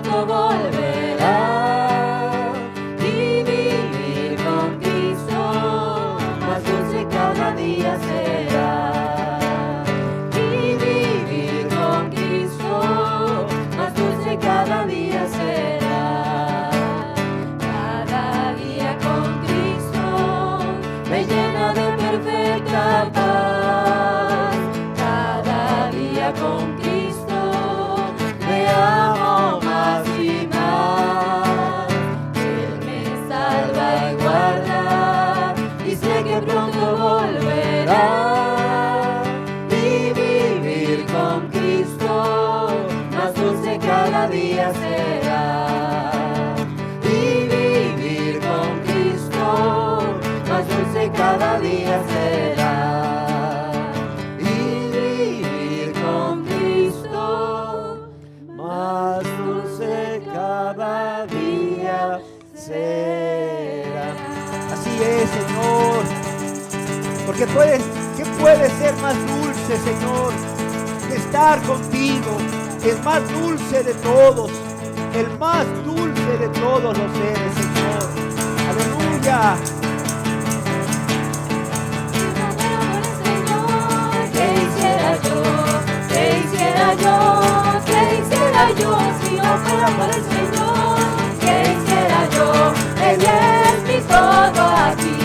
pronto volverá. Y vivir con Cristo más dulce cada día será. Y vivir con Cristo más dulce cada día será. Cada día con Cristo me llena de perfecta paz. Cada día con Cristo me amo más y más. Él me salva y guarda y sé que pronto volverá. Y vivir con Cristo más dulce cada día será. Y vivir con Cristo más dulce cada día será. Y vivir con Cristo más dulce cada día será. Así es, Señor. Porque ¿qué puede ser más dulce, Señor, que estar contigo? El más dulce de todos, el más dulce de todos los seres, Señor. Aleluya. ¿Qué hiciera yo? ¿Qué hiciera yo? ¿Qué hiciera yo si no fuera por el Señor? ¿Qué hiciera yo? Él es mi todo aquí.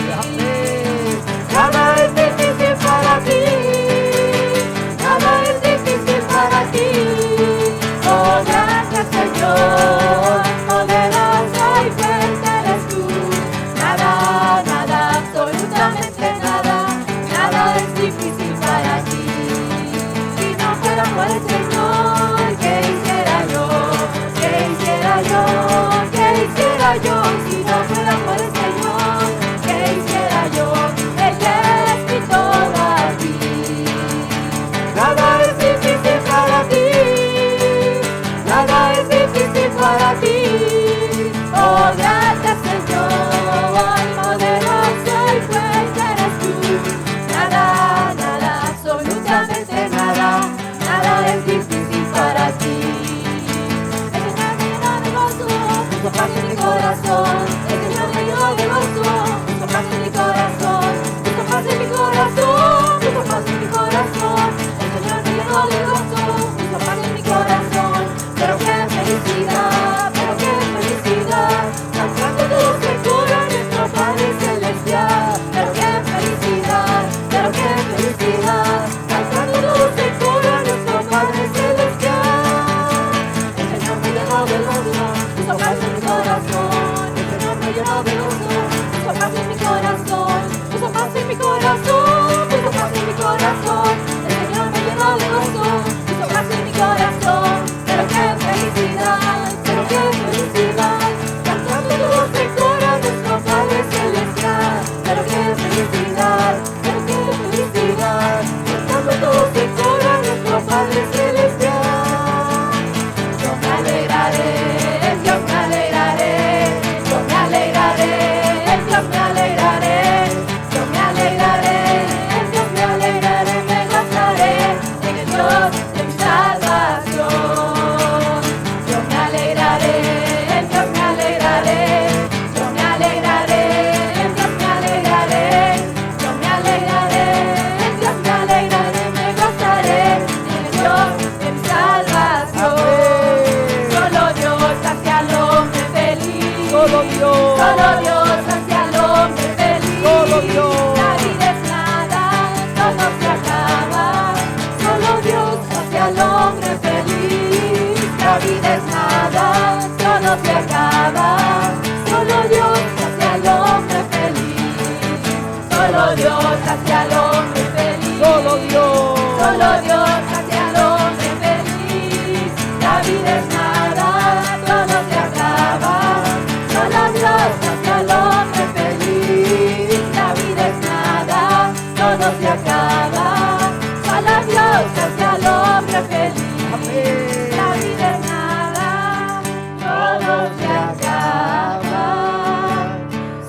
Nada es difícil para ti. Nada es difícil para ti. Oh, gracias Señor. Poderoso y fuerte eres tú. Nada, nada, absolutamente nada. Nada es difícil para ti. Si no fuera por el Señor, ¿qué hiciera yo? ¿Qué hiciera yo? ¿Qué hiciera yo? Si no fuera por el Señor, ¿qué hiciera yo? Él es mi todo aquí. Nada es difícil para ti. Nada es difícil para ti. Oh, gracias Señor. Poderoso y fuerte eres tú. Nada, nada, absolutamente nada. Nada es difícil para ti. El Señor me llenó de gozo, puso paz en mi corazón. El Señor me llenó de gozo, puso paz en mi corazón. Puso paz en mi corazón, puso paz en mi corazón. El Señor me llenó de gozo, puso paz en mi corazón. Pero qué felicidad, cantando dulce coro a nuestro Padre Celestial. Pero qué felicidad, cantando dulce coro a nuestro Padre Celestial. El Señor me llenó de gozo, puso paz en mi corazón. El Señor me llenó de gozo, puso paz en mi corazón. Puso paz en mi corazón, puso paz en mi corazón. El Señor me llenó de gozo, puso paz en mi corazón. Pero qué felicidad, cantando dulce coro a nuestro Padre Celestial. Pero qué felicidad, cantando dulce coro a nuestro Padre Celestial. Yo me alegraré, yo me alegraré, yo me alegraré, yo me alegraré, yo me alegraré, yo me alegraré, me gozaré en el Dios de mi salvación. Yo me alegraré, yo me alegraré, yo me alegraré, yo me alegraré, yo me alegraré, yo me alegraré, me gozaré en el Dios de mi salvación. Solo Dios hace al hombre feliz. Solo Dios. Solo Dios hace al hombre feliz. Solo Dios. La vida es nada, todo se acaba. Solo Dios hace al hombre feliz. La vida es nada, todo se acaba. Solo Dios hace al hombre feliz. Solo Dios hace al hombre feliz. Solo Dios. Solo Dios hace al hombre feliz. La vida es nada, todo se acaba. Solo Dios hace al hombre feliz. La vida es nada, todo se acaba. Solo Dios hace al hombre feliz. Amén. La vida es nada, todo se acaba.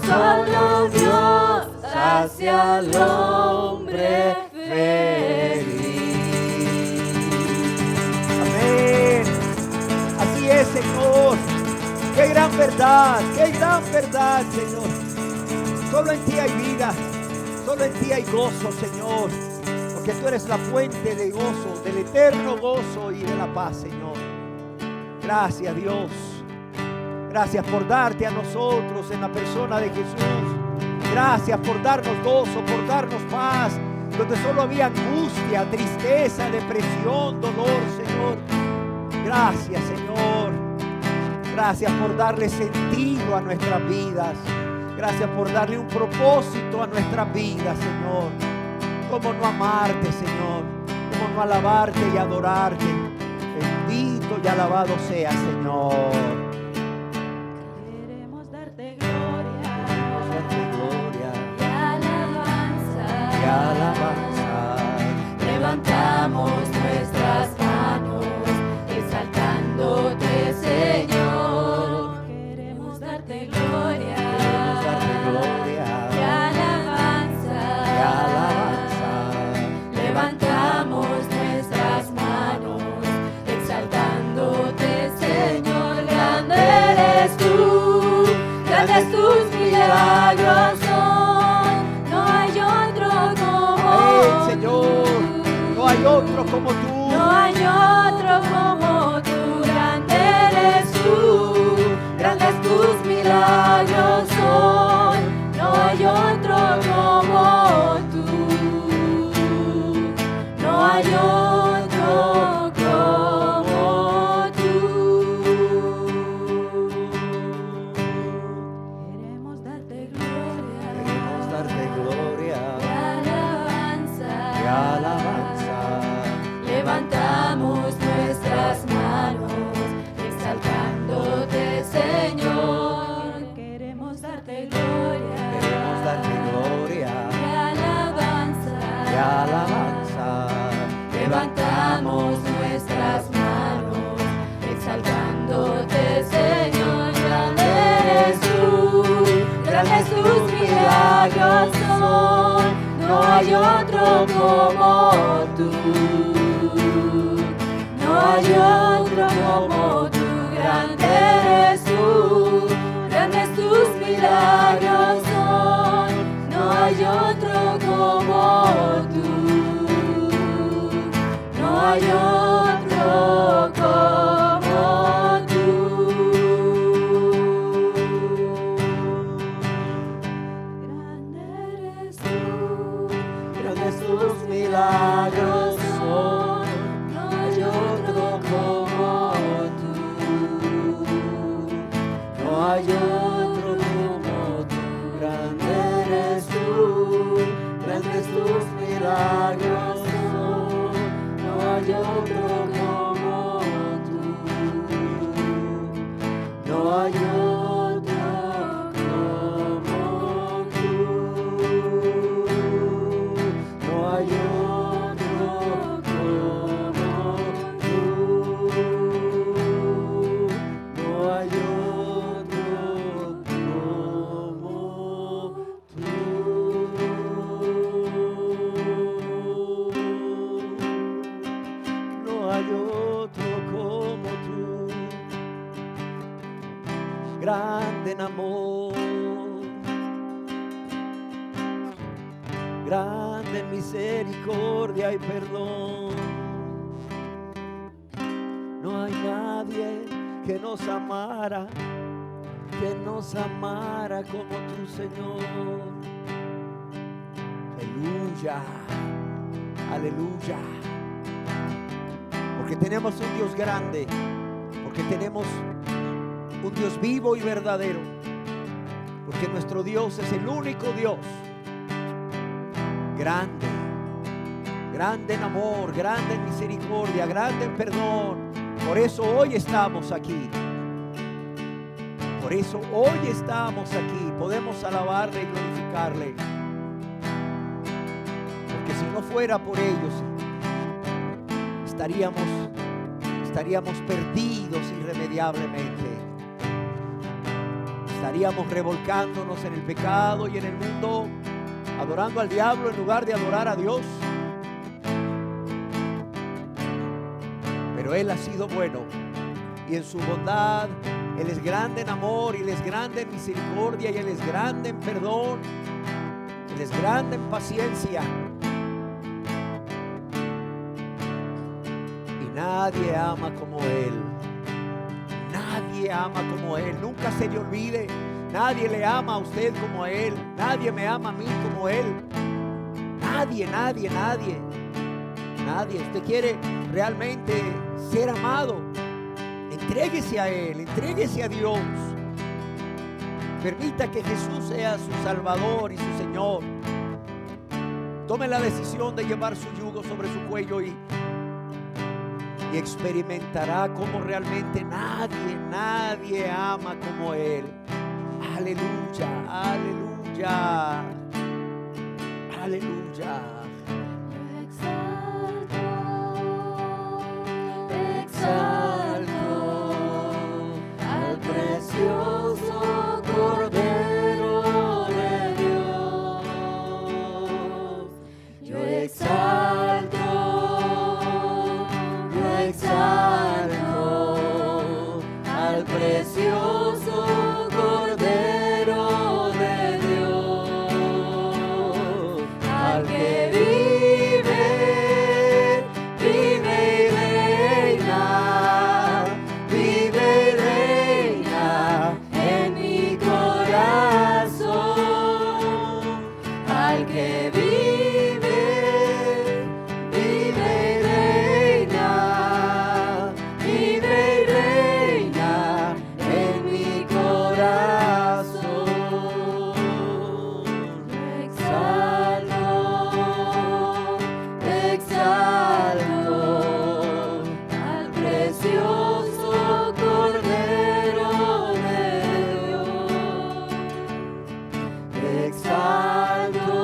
Solo Dios hace al hombre feliz. Amén. Así es, Señor. Qué gran verdad, Señor. Solo en ti hay vida, solo en ti hay gozo, Señor. Porque tú eres la fuente de gozo, del eterno gozo y de la paz, Señor. Gracias, Dios. Gracias por darte a nosotros en la persona de Jesús. Gracias por darnos gozo, por darnos paz, donde solo había angustia, tristeza, depresión, dolor, Señor. Gracias, Señor. Gracias por darle sentido a nuestras vidas. Gracias por darle un propósito a nuestras vidas, Señor. Cómo no amarte, Señor. Cómo no alabarte y adorarte. Bendito y alabado sea, Señor. Queremos darte gloria. Queremos darte gloria Y alabanza. y alabanza. Levantamos nuestras manos, exaltándote, Señor. Queremos darte gloria. Queremos darte gloria Y alabanza. y alabanza. Levantamos nuestras manos, exaltándote, Señor. Grande eres tú, grandes tus milagros son. No hay otro como Amén, Señor. tú. No hay otro como tú. No hay otro como tú. Grande eres tú, grandes tus milagros son. No hay otro como tú. No hay otro como tú. Queremos darte gloria. Queremos darte gloria Y alabanza. y alabanza. Levantamos nuestras manos, exaltándote, Señor. Queremos darte gloria. Queremos darte gloria Y alabanza. y alabanza. Levantamos nuestras manos, exaltándote, Señor. Grande eres tú, grandes tus milagros son. No hay otro como tú. No hay otro como tú. Grande eres tú, grandes tus milagros son. No hay otro como tú. No hay otro como tú. Grande eres tú, Grandes tus milagros son. no hay otro como tú. No hay otro como tú. Grande eres tú. Grandes tus milagros son. No hay otro como tú. No hay otro como tú. No hay otro como tú. No hay otro como tú. No hay otro como tú. Grande en amor, grande en misericordia y perdón. No hay nadie que nos amara como tú, Señor. Aleluya, aleluya. Porque tenemos un Dios grande, porque tenemos un Dios vivo y verdadero, porque nuestro Dios es el único Dios grande, grande en amor, grande en misericordia, grande en perdón. Por eso hoy estamos aquí. Por eso hoy estamos aquí. Podemos alabarle y glorificarle. Porque si no fuera por ellos, estaríamos perdidos irremediablemente. Estaríamos revolcándonos en el pecado y en el mundo, adorando al diablo en lugar de adorar a Dios. Pero Él ha sido bueno y en su bondad. Él es grande en amor y Él es grande en misericordia y Él es grande en perdón. Él es grande en paciencia. Y nadie ama como Él. Nadie ama como Él. Nunca se le olvide. Nadie le ama a usted como a Él. Nadie me ama a mí como Él. Nadie, nadie, nadie. Nadie. Usted quiere realmente ser amado. Entréguese a Él. Entréguese a Dios. Permita que Jesús sea su Salvador y su Señor. Tome la decisión de llevar su yugo sobre su cuello y experimentará cómo realmente nadie ama como Él. Aleluya, aleluya, aleluya. Te exalto al precioso Cordero de Dios. Yo exalto al precioso Cordero de Dios, al que vive y reina en mi corazón, al que vive y reina en mi corazón. Te exalto al precioso Cordero de Dios. Te exalto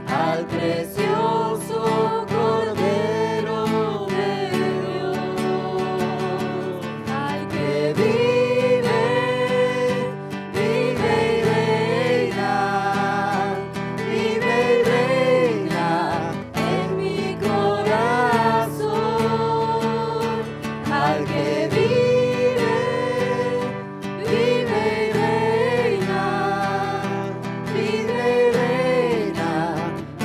al precioso Cordero de Dios, al que vive y reina en mi corazón, al que vive y reina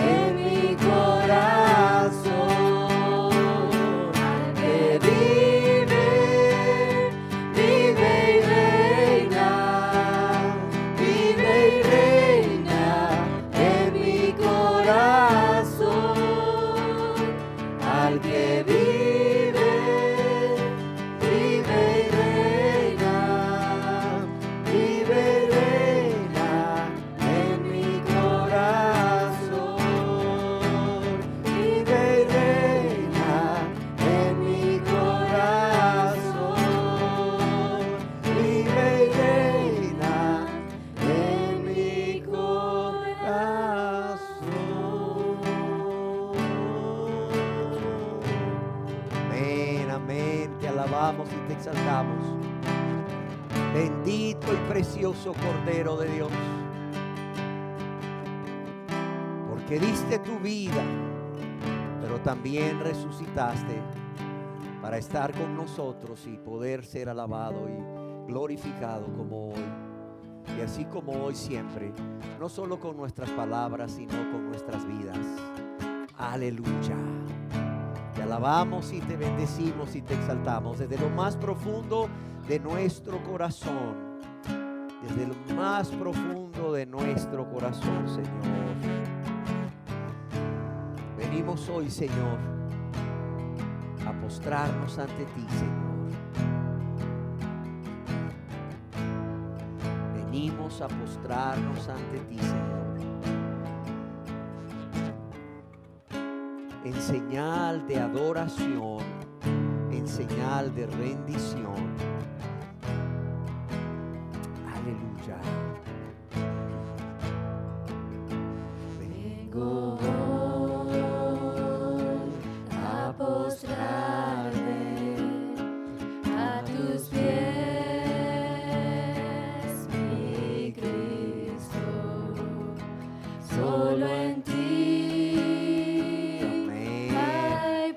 en mi corazón, al que vive y reina en mi corazón, al que vive y reina en mi corazón, vive y reina en mi corazón, vive y reina en mi corazón. Amén, amén. Te alabamos y te exaltamos. Bendito y precioso Cordero de Dios. Porque diste tu vida, pero también resucitaste para estar con nosotros y poder ser alabado y glorificado como hoy. Y así como hoy siempre, no solo con nuestras palabras, sino con nuestras vidas. Aleluya. Te alabamos y te bendecimos y te exaltamos desde lo más profundo de nuestro corazón. Desde lo más profundo de nuestro corazón, Señor. Venimos hoy, Señor, a postrarnos ante ti, Señor. Venimos a postrarnos ante ti, Señor. En señal de adoración, en señal de rendición. Aleluya. Vengo hoy a postrarme a tus pies, mi Cristo. Solo en ti hay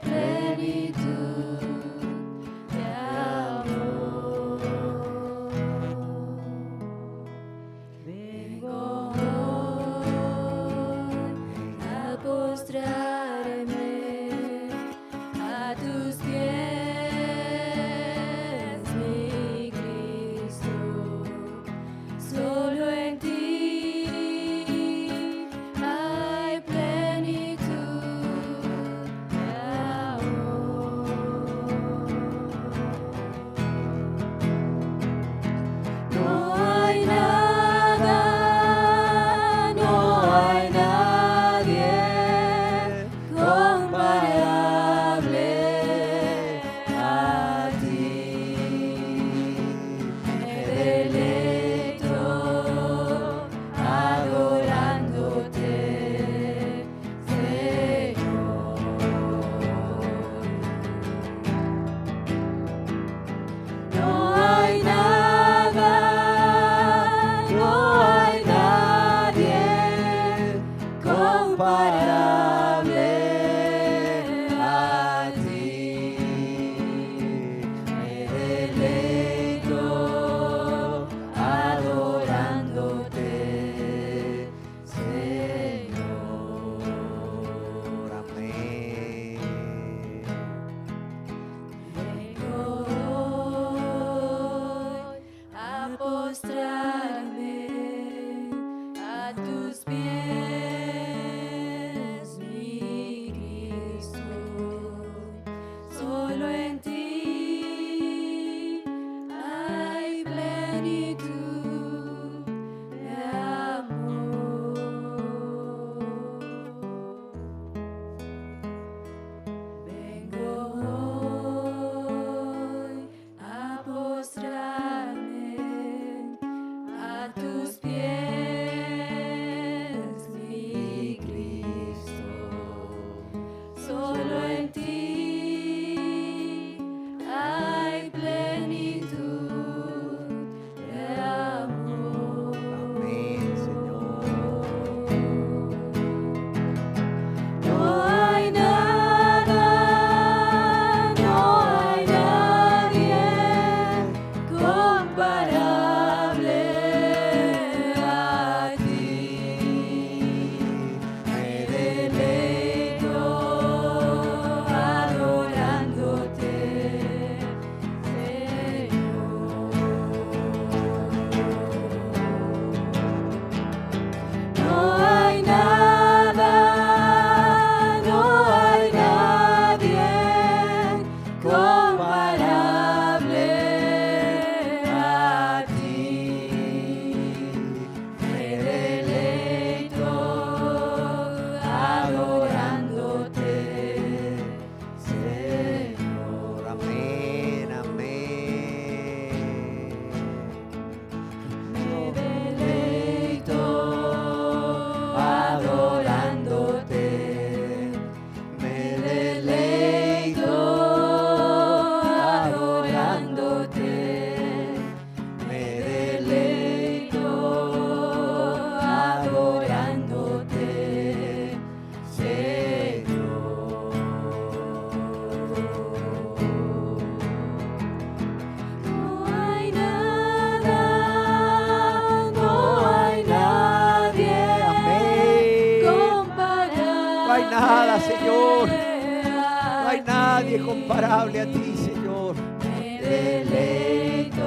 nadie comparable a ti, Señor. Me deleito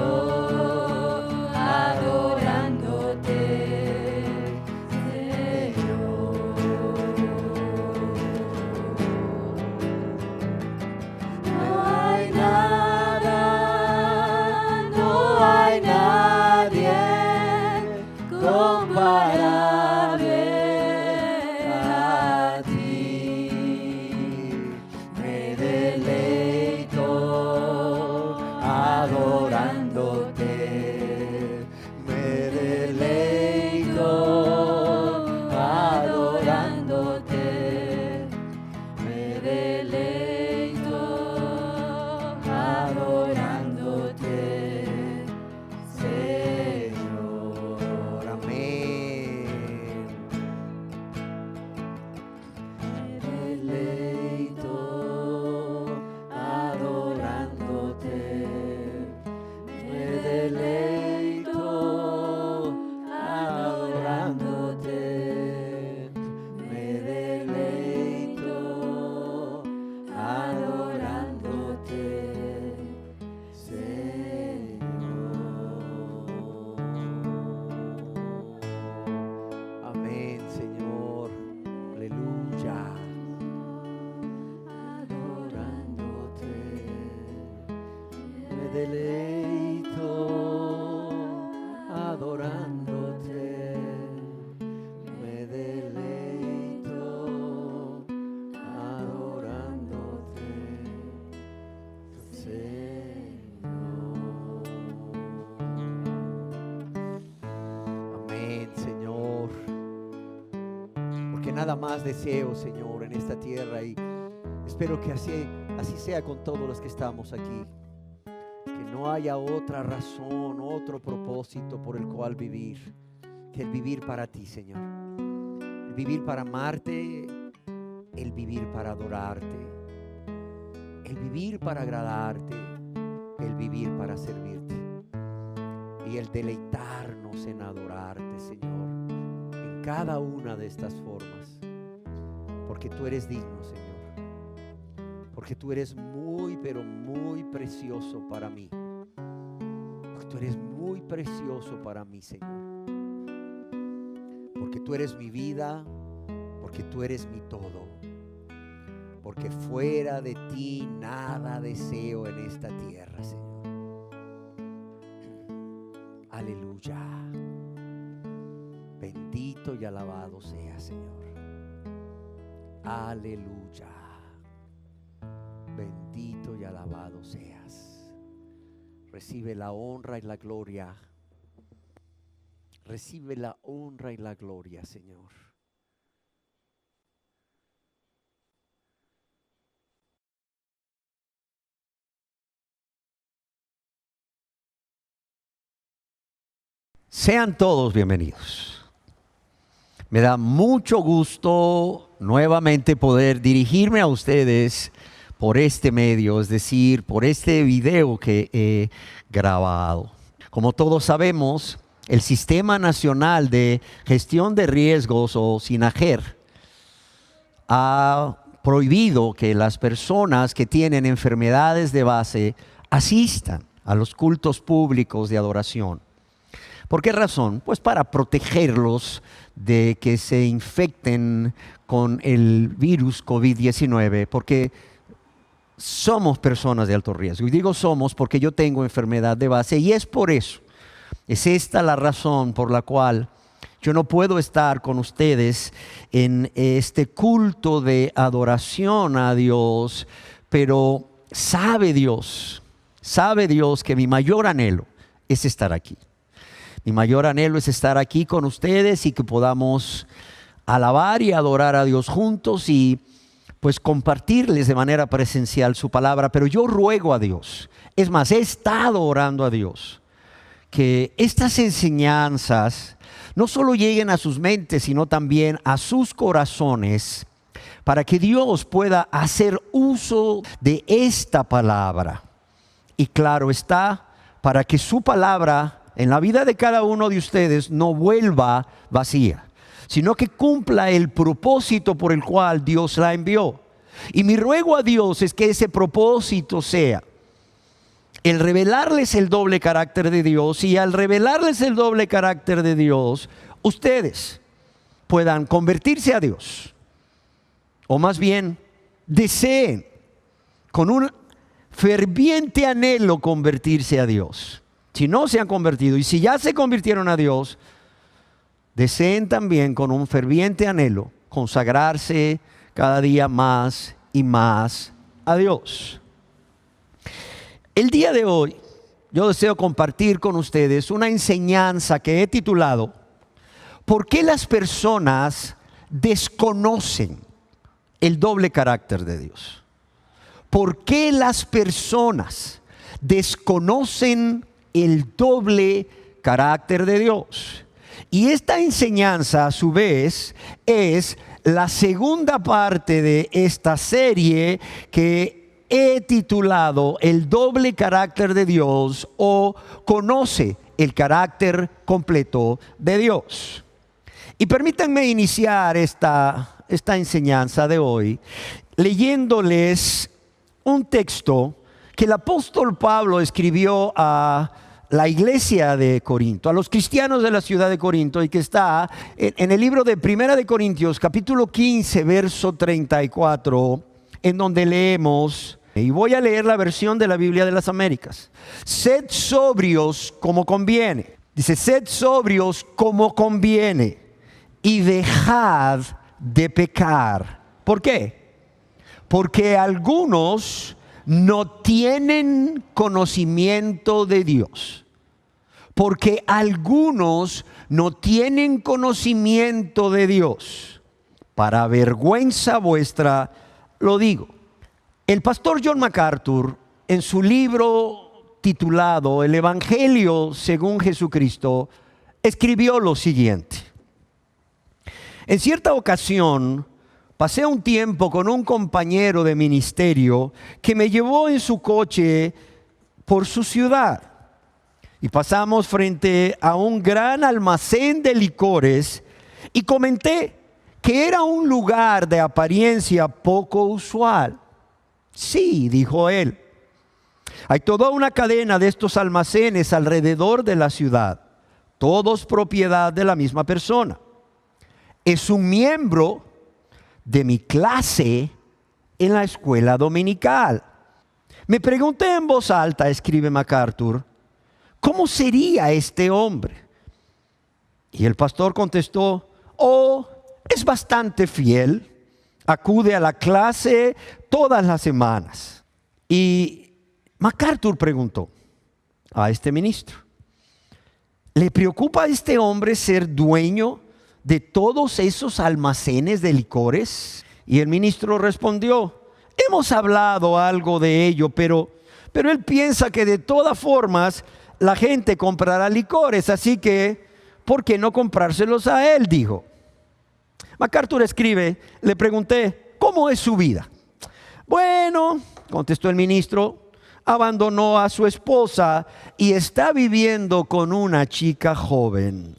adorándote, Señor. No hay nada, no hay nadie comparable a ti. Me deleito adorándote, Me deleito adorándote, me deleito adorándote, Señor. Amén. Me deleito adorándote, me deleito adorándote, me deleito adorándote, Señor. Amén, Señor. Aleluya. Adorándote, Me deleito adorándote. Me deleito adorándote, Señor. Amén, Señor. Porque nada más deseo, Señor, en esta tierra, y espero que así sea con todos los que estamos aquí. Que no haya otra razón, otro propósito por el cual vivir que el vivir para ti, Señor. El vivir para amarte, el vivir para adorarte, el vivir para agradarte, el vivir para servirte y el deleitarnos en adorarte, Señor, en cada una de estas formas, porque tú eres digno, Señor. Porque tú eres muy, pero muy precioso para mí. Porque tú eres muy precioso para mí, Señor. Porque tú eres mi vida, porque tú eres mi todo. Porque fuera de ti nada deseo en esta tierra, Señor. Aleluya. Bendito y alabado sea, Señor. Aleluya. Bendito y alabado seas. Recibe la honra y la gloria. Recibe la honra y la gloria, Señor. Sean todos bienvenidos. Me da mucho gusto nuevamente poder dirigirme a ustedes por este medio, es decir, por este video que he grabado. Como todos sabemos, el Sistema Nacional de Gestión de Riesgos, o SINAGER, ha prohibido que las personas que tienen enfermedades de base asistan a los cultos públicos de adoración. ¿Por qué razón? Pues para protegerlos de que se infecten con el virus COVID-19, porque somos personas de alto riesgo. Y digo somos porque yo tengo enfermedad de base, y es por eso. Es esta la razón por la cual yo no puedo estar con ustedes en este culto de adoración a Dios, pero sabe Dios que mi mayor anhelo es estar aquí. Mi mayor anhelo es estar aquí con ustedes y que podamos alabar y adorar a Dios juntos y pues compartirles de manera presencial su palabra. Pero yo ruego a Dios, es más, he estado orando a Dios, que estas enseñanzas no solo lleguen a sus mentes, sino también a sus corazones, para que Dios pueda hacer uso de esta palabra. Y claro está, para que su palabra en la vida de cada uno de ustedes no vuelva vacía, sino que cumpla el propósito por el cual Dios la envió. Y mi ruego a Dios es que ese propósito sea el revelarles el doble carácter de Dios, y al revelarles el doble carácter de Dios, ustedes puedan convertirse a Dios, o más bien deseen con un ferviente anhelo convertirse a Dios. Si no se han convertido y si ya se convirtieron a Dios, deseen también con un ferviente anhelo consagrarse cada día más y más a Dios. El día de hoy yo deseo compartir con ustedes una enseñanza que he titulado ¿Por qué las personas desconocen el doble carácter de Dios? ¿Por qué las personas desconocen el doble carácter de Dios? Y esta enseñanza, a su vez, es la segunda parte de esta serie que he titulado El doble carácter de Dios, o Conoce el carácter completo de Dios. Y permítanme iniciar esta enseñanza de hoy leyéndoles un texto que el apóstol Pablo escribió a la iglesia de Corinto, a los cristianos de la ciudad de Corinto, y que está en el libro de Primera de Corintios, capítulo 15, verso 34, en donde leemos, y voy a leer la versión de la Biblia de las Américas: sed sobrios como conviene. Dice, sed sobrios como conviene y dejad de pecar. ¿Por qué? Porque algunos no tienen conocimiento de Dios. Porque algunos no tienen conocimiento de Dios. Para vergüenza vuestra lo digo. El pastor John MacArthur, en su libro titulado El Evangelio según Jesucristo, escribió lo siguiente: en cierta ocasión pasé un tiempo con un compañero de ministerio que me llevó en su coche por su ciudad, y pasamos frente a un gran almacén de licores, y comenté que era un lugar de apariencia poco usual. Sí, dijo él, hay toda una cadena de estos almacenes alrededor de la ciudad, todos propiedad de la misma persona. Es un miembro de mi clase en la escuela dominical. Me pregunté en voz alta, escribe MacArthur, ¿cómo sería este hombre? Y el pastor contestó, es bastante fiel, acude a la clase todas las semanas. Y MacArthur preguntó a este ministro, ¿le preocupa a este hombre ser dueño de todos esos almacenes de licores? Y el ministro respondió, hemos hablado algo de ello, pero él piensa que de todas formas la gente comprará licores, así que ¿por qué no comprárselos a él?, dijo. MacArthur escribe, le pregunté, ¿cómo es su vida? Bueno, contestó el ministro, abandonó a su esposa y está viviendo con una chica joven.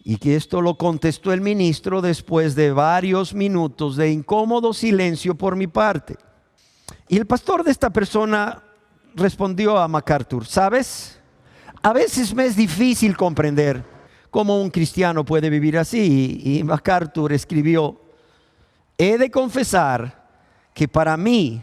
Y que esto lo contestó el ministro después de varios minutos de incómodo silencio por mi parte. Y el pastor de esta persona respondió a MacArthur, ¿sabes? A veces me es difícil comprender cómo un cristiano puede vivir así. Y MacArthur escribió, he de confesar que para mí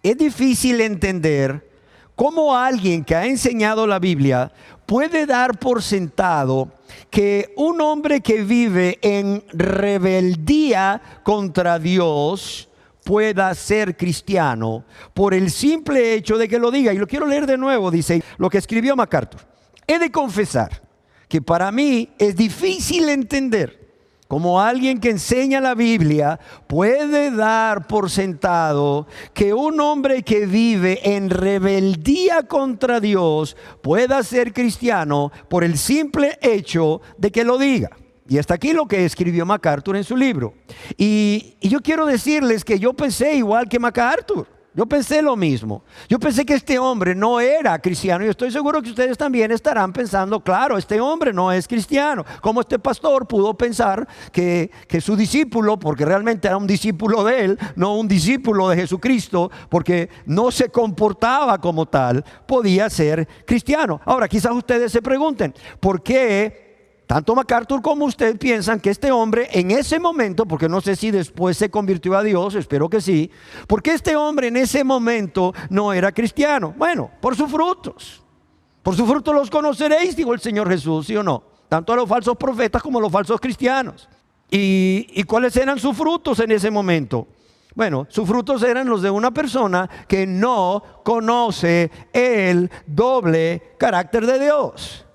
es difícil entender cómo alguien que ha enseñado la Biblia puede dar por sentado que un hombre que vive en rebeldía contra Dios pueda ser cristiano por el simple hecho de que lo diga. Y lo quiero leer de nuevo, dice lo que escribió MacArthur. He de confesar que para mí es difícil entender cómo alguien que enseña la Biblia puede dar por sentado que un hombre que vive en rebeldía contra Dios pueda ser cristiano por el simple hecho de que lo diga. Y hasta aquí lo que escribió MacArthur en su libro. Y yo quiero decirles que yo pensé igual que MacArthur. Yo pensé lo mismo. Yo pensé que este hombre no era cristiano y estoy seguro que ustedes también estarán pensando, claro, este hombre no es cristiano. ¿Cómo este pastor pudo pensar que su discípulo, porque realmente era un discípulo de él, no un discípulo de Jesucristo, porque no se comportaba como tal, podía ser cristiano? Ahora, quizás ustedes se pregunten, ¿por qué tanto MacArthur como usted piensan que este hombre en ese momento, porque no sé si después se convirtió a Dios, espero que sí, ¿por qué este hombre en ese momento no era cristiano? Bueno, por sus frutos. Por sus frutos los conoceréis, dijo el Señor Jesús, ¿sí o no? Tanto a los falsos profetas como a los falsos cristianos. ¿Y cuáles eran sus frutos en ese momento? Bueno, sus frutos eran los de una persona que no conoce el doble carácter de Dios.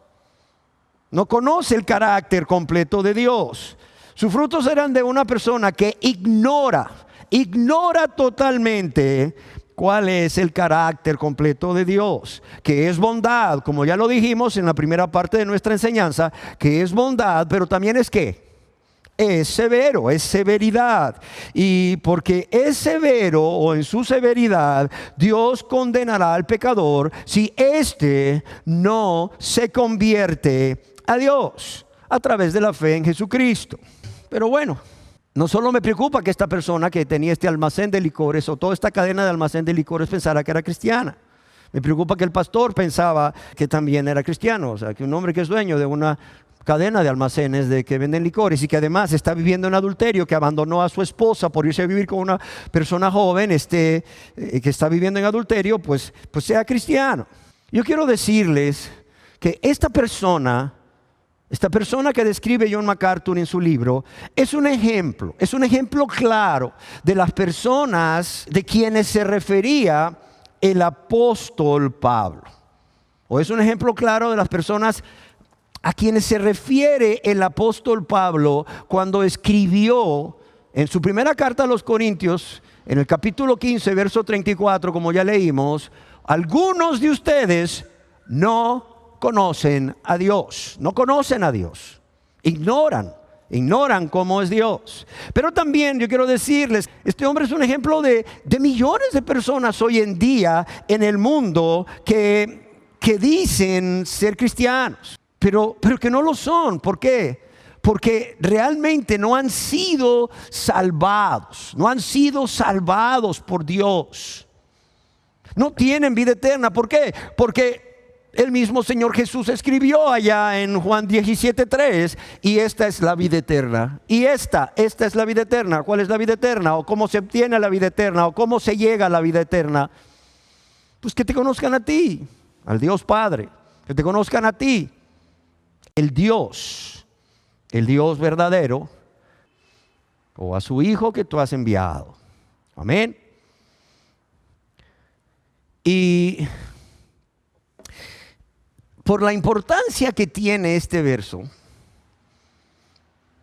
No conoce el carácter completo de Dios. Sus frutos eran de una persona que ignora totalmente cuál es el carácter completo de Dios, que es bondad, como ya lo dijimos en la primera parte de nuestra enseñanza, que es bondad, pero también es ¿qué? Es severo, es severidad. Y porque es severo o en su severidad, Dios condenará al pecador si éste no se convierte a Dios a través de la fe en Jesucristo. Pero bueno, no solo me preocupa que esta persona que tenía este almacén de licores o toda esta cadena de almacén de licores pensara que era cristiana. Me preocupa que el pastor pensaba que también era cristiano. O sea, que un hombre que es dueño de una cadena de almacenes de que venden licores y que además está viviendo en adulterio, que abandonó a su esposa por irse a vivir con una persona joven, que está viviendo en adulterio, pues sea cristiano. Yo quiero decirles que esta persona que describe John MacArthur en su libro es un ejemplo claro de las personas de quienes se refería el apóstol Pablo. O es un ejemplo claro de las personas a quienes se refiere el apóstol Pablo cuando escribió en su primera carta a los Corintios, en el capítulo 15, verso 34, como ya leímos, algunos de ustedes no conocen a Dios, ignoran cómo es Dios. Pero también yo quiero decirles, este hombre es un ejemplo de millones de personas hoy en día en el mundo que dicen ser cristianos, pero que no lo son. ¿Por qué? Porque realmente no han sido salvados por Dios. No tienen vida eterna. ¿Por qué? Porque el mismo Señor Jesús escribió allá en Juan 17:3, y esta es la vida eterna. Y esta es la vida eterna. ¿Cuál es la vida eterna? ¿O cómo se obtiene la vida eterna? ¿O cómo se llega a la vida eterna? Pues que te conozcan a ti, al Dios Padre. Que te conozcan a ti, el Dios verdadero, o a su Hijo que tú has enviado. Amén. Y por la importancia que tiene este verso,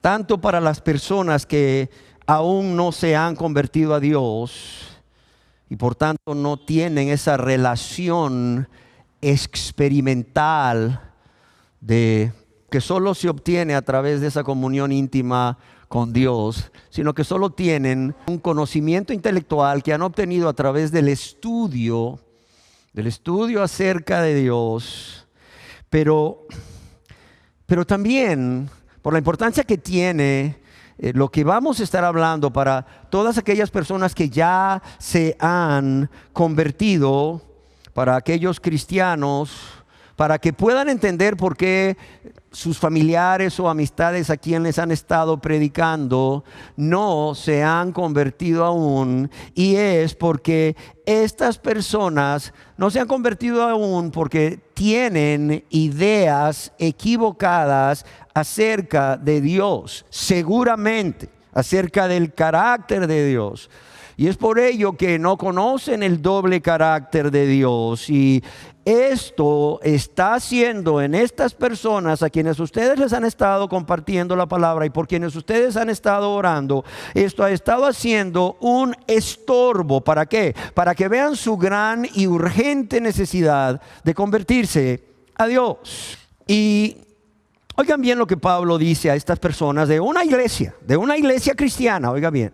tanto para las personas que aún no se han convertido a Dios y por tanto no tienen esa relación experimental de que solo se obtiene a través de esa comunión íntima con Dios, sino que solo tienen un conocimiento intelectual que han obtenido a través del estudio acerca de Dios. Pero también por la importancia que tiene lo que vamos a estar hablando para todas aquellas personas que ya se han convertido, para aquellos cristianos, para que puedan entender por qué sus familiares o amistades a quienes han estado predicando no se han convertido aún, y es porque estas personas no se han convertido aún porque tienen ideas equivocadas acerca de Dios, seguramente acerca del carácter de Dios. Y es por ello que no conocen el doble carácter de Dios. Y esto está haciendo en estas personas a quienes ustedes les han estado compartiendo la palabra y por quienes ustedes han estado orando, esto ha estado haciendo un estorbo. ¿Para qué? Para que vean su gran y urgente necesidad de convertirse a Dios. Y oigan bien lo que Pablo dice a estas personas de una iglesia cristiana, oiga bien.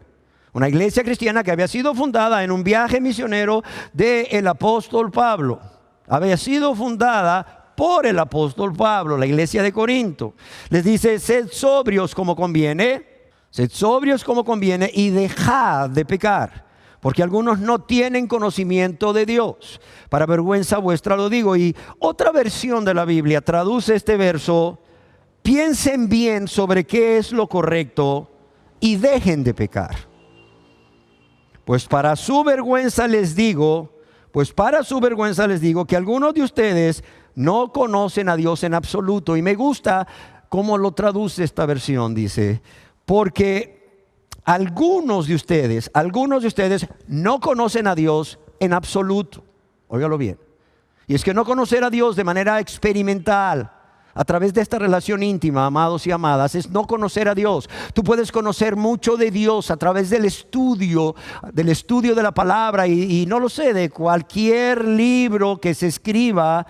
Una iglesia cristiana que había sido fundada en un viaje misionero del apóstol Pablo. Había sido fundada por el apóstol Pablo, la iglesia de Corinto. Les dice, sed sobrios como conviene. Sed sobrios como conviene y dejad de pecar, porque algunos no tienen conocimiento de Dios. Para vergüenza vuestra lo digo. Y otra versión de la Biblia traduce este verso: piensen bien sobre qué es lo correcto y dejen de pecar. Pues para su vergüenza les digo que algunos de ustedes no conocen a Dios en absoluto. Y me gusta cómo lo traduce esta versión, dice, porque algunos de ustedes no conocen a Dios en absoluto. Óigalo bien. Y es que no conocer a Dios de manera experimental, a través de esta relación íntima, amados y amadas, es no conocer a Dios. Tú puedes conocer mucho de Dios a través del estudio de la palabra y no lo sé, de cualquier libro que se escriba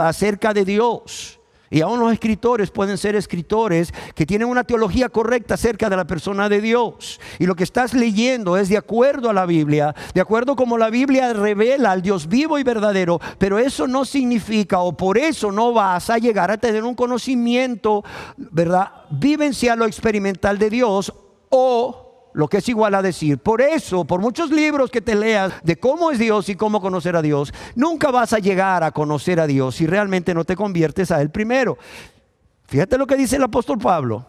acerca de Dios. Y aún los escritores pueden ser escritores que tienen una teología correcta acerca de la persona de Dios. Y lo que estás leyendo es de acuerdo a la Biblia, de acuerdo como la Biblia revela al Dios vivo y verdadero. Pero eso no significa, o por eso no vas a llegar a tener un conocimiento, ¿verdad?, vivencial o experimental de Dios, o lo que es igual a decir, por eso, por muchos libros que te leas de cómo es Dios y cómo conocer a Dios, nunca vas a llegar a conocer a Dios si realmente no te conviertes a Él primero. Fíjate lo que dice el apóstol Pablo,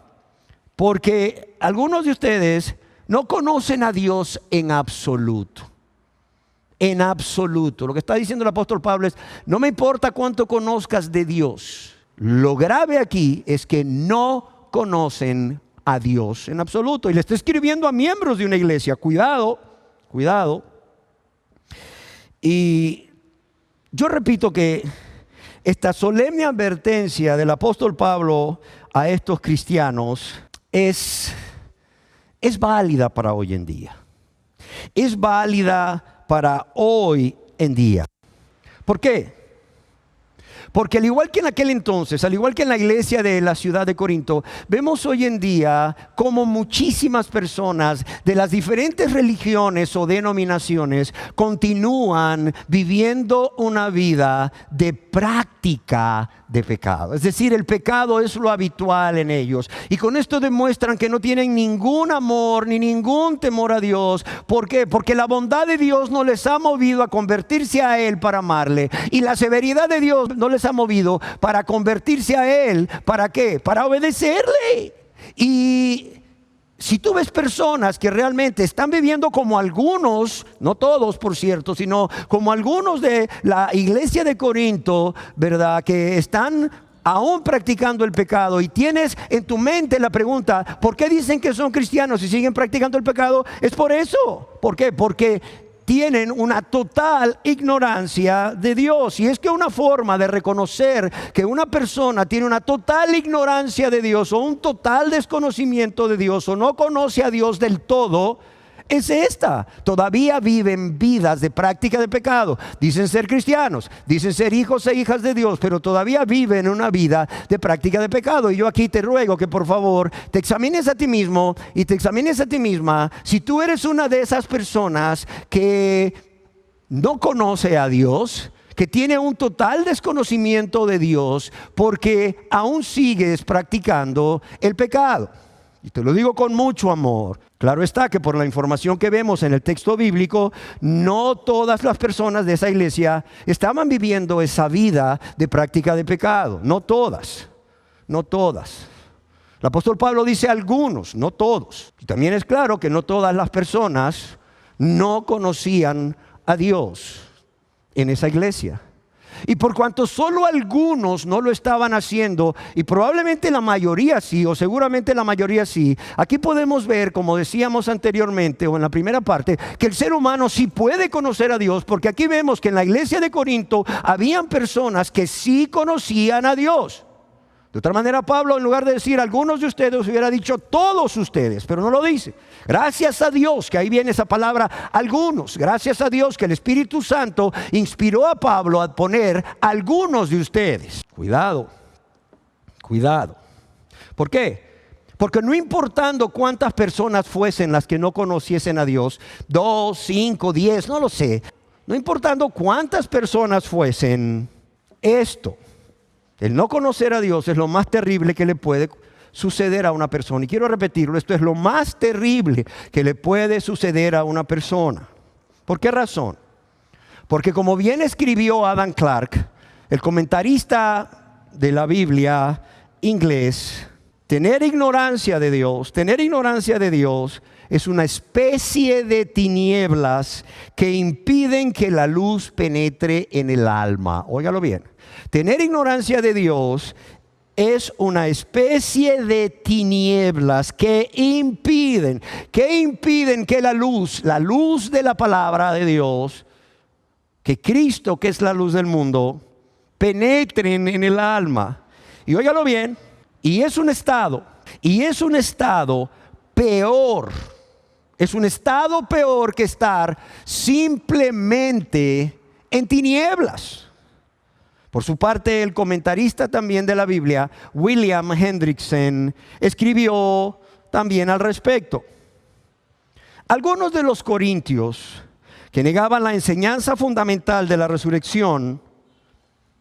porque algunos de ustedes no conocen a Dios en absoluto. En absoluto. Lo que está diciendo el apóstol Pablo es, no me importa cuánto conozcas de Dios. Lo grave aquí es que no conocen a Dios en absoluto. Y le está escribiendo a miembros de una iglesia. Cuidado. Y yo repito que esta solemne advertencia del apóstol Pablo a estos cristianos es válida para hoy en día. Es válida para hoy en día. ¿Por qué? Porque al igual que en aquel entonces, al igual que en la iglesia de la ciudad de Corinto, vemos hoy en día como muchísimas personas de las diferentes religiones o denominaciones continúan viviendo una vida de práctica de pecado. Es decir, el pecado es lo habitual en ellos. Y con esto demuestran que no tienen ningún amor ni ningún temor a Dios. ¿Por qué? Porque la bondad de Dios no les ha movido a convertirse a Él para amarle. Y la severidad de Dios no les ha movido para convertirse a Él. ¿Para qué? Para obedecerle. Y si tú ves personas que realmente están viviendo como algunos, no todos por cierto, sino como algunos de la iglesia de Corinto, ¿verdad?, que están aún practicando el pecado, y tienes en tu mente la pregunta, ¿por qué dicen que son cristianos y siguen practicando el pecado? Es por eso. ¿Por qué? Porque tienen una total ignorancia de Dios. Y es que una forma de reconocer que una persona tiene una total ignorancia de Dios, o un total desconocimiento de Dios, o no conoce a Dios del todo, es esta: todavía viven vidas de práctica de pecado. Dicen ser cristianos, dicen ser hijos e hijas de Dios, pero todavía viven una vida de práctica de pecado. Y yo aquí te ruego que por favor te examines a ti mismo y te examines a ti misma si tú eres una de esas personas que no conoce a Dios, que tiene un total desconocimiento de Dios, porque aún sigues practicando el pecado. Y te lo digo con mucho amor. Claro está que por la información que vemos en el texto bíblico, no todas las personas de esa iglesia estaban viviendo esa vida de práctica de pecado. No todas. El apóstol Pablo dice algunos, no todos. Y también es claro que no todas las personas no conocían a Dios en esa iglesia. Y por cuanto solo algunos no lo estaban haciendo, y probablemente la mayoría sí, o seguramente la mayoría sí, aquí podemos ver, como decíamos anteriormente o en la primera parte, que el ser humano sí puede conocer a Dios, porque aquí vemos que en la iglesia de Corinto habían personas que sí conocían a Dios. De otra manera, Pablo, en lugar de decir algunos de ustedes, hubiera dicho todos ustedes, pero no lo dice. Gracias a Dios que ahí viene esa palabra algunos. Gracias a Dios que el Espíritu Santo inspiró a Pablo a poner algunos de ustedes. Cuidado. ¿Por qué? Porque no importando cuántas personas fuesen las que no conociesen a Dios, 2, 5, 10, no lo sé. No importando cuántas personas fuesen, el no conocer a Dios es lo más terrible que le puede suceder a una persona. Y quiero repetirlo, esto es lo más terrible que le puede suceder a una persona. ¿Por qué razón? Porque como bien escribió Adam Clarke, el comentarista de la Biblia inglés, tener ignorancia de Dios es una especie de tinieblas que impiden que la luz penetre en el alma. Óigalo bien. Tener ignorancia de Dios es una especie de tinieblas que impiden que la luz de la palabra de Dios, que Cristo, que es la luz del mundo, penetren en el alma. Y óigalo bien, y es un estado peor. Es un estado peor que estar simplemente en tinieblas. Por su parte, el comentarista también de la Biblia, William Hendrickson, escribió también al respecto. Algunos de los corintios que negaban la enseñanza fundamental de la resurrección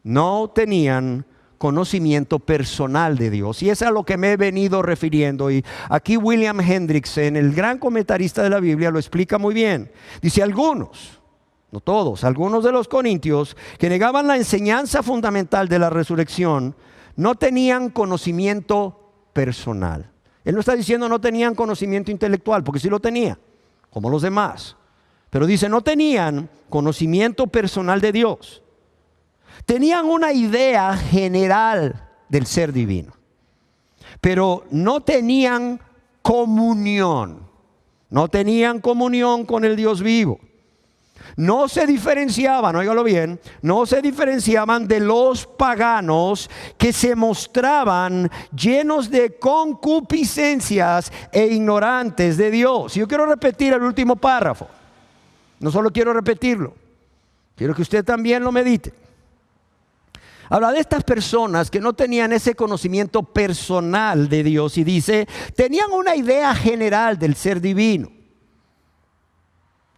no tenían conocimiento personal de Dios. Y es a lo que me he venido refiriendo. Y aquí William Hendrickson, el gran comentarista de la Biblia, lo explica muy bien. Dice: algunos, no todos, algunos de los corintios que negaban la enseñanza fundamental de la resurrección no tenían conocimiento personal. Él no está diciendo no tenían conocimiento intelectual, porque sí lo tenía, como los demás. Pero dice, no tenían conocimiento personal de Dios. Tenían una idea general del ser divino, pero no tenían comunión. No tenían comunión con el Dios vivo. No se diferenciaban, óigalo bien, no se diferenciaban de los paganos que se mostraban llenos de concupiscencias e ignorantes de Dios. Yo quiero repetir el último párrafo. No solo quiero repetirlo, quiero que usted también lo medite. Habla de estas personas que no tenían ese conocimiento personal de Dios y dice, tenían una idea general del ser divino,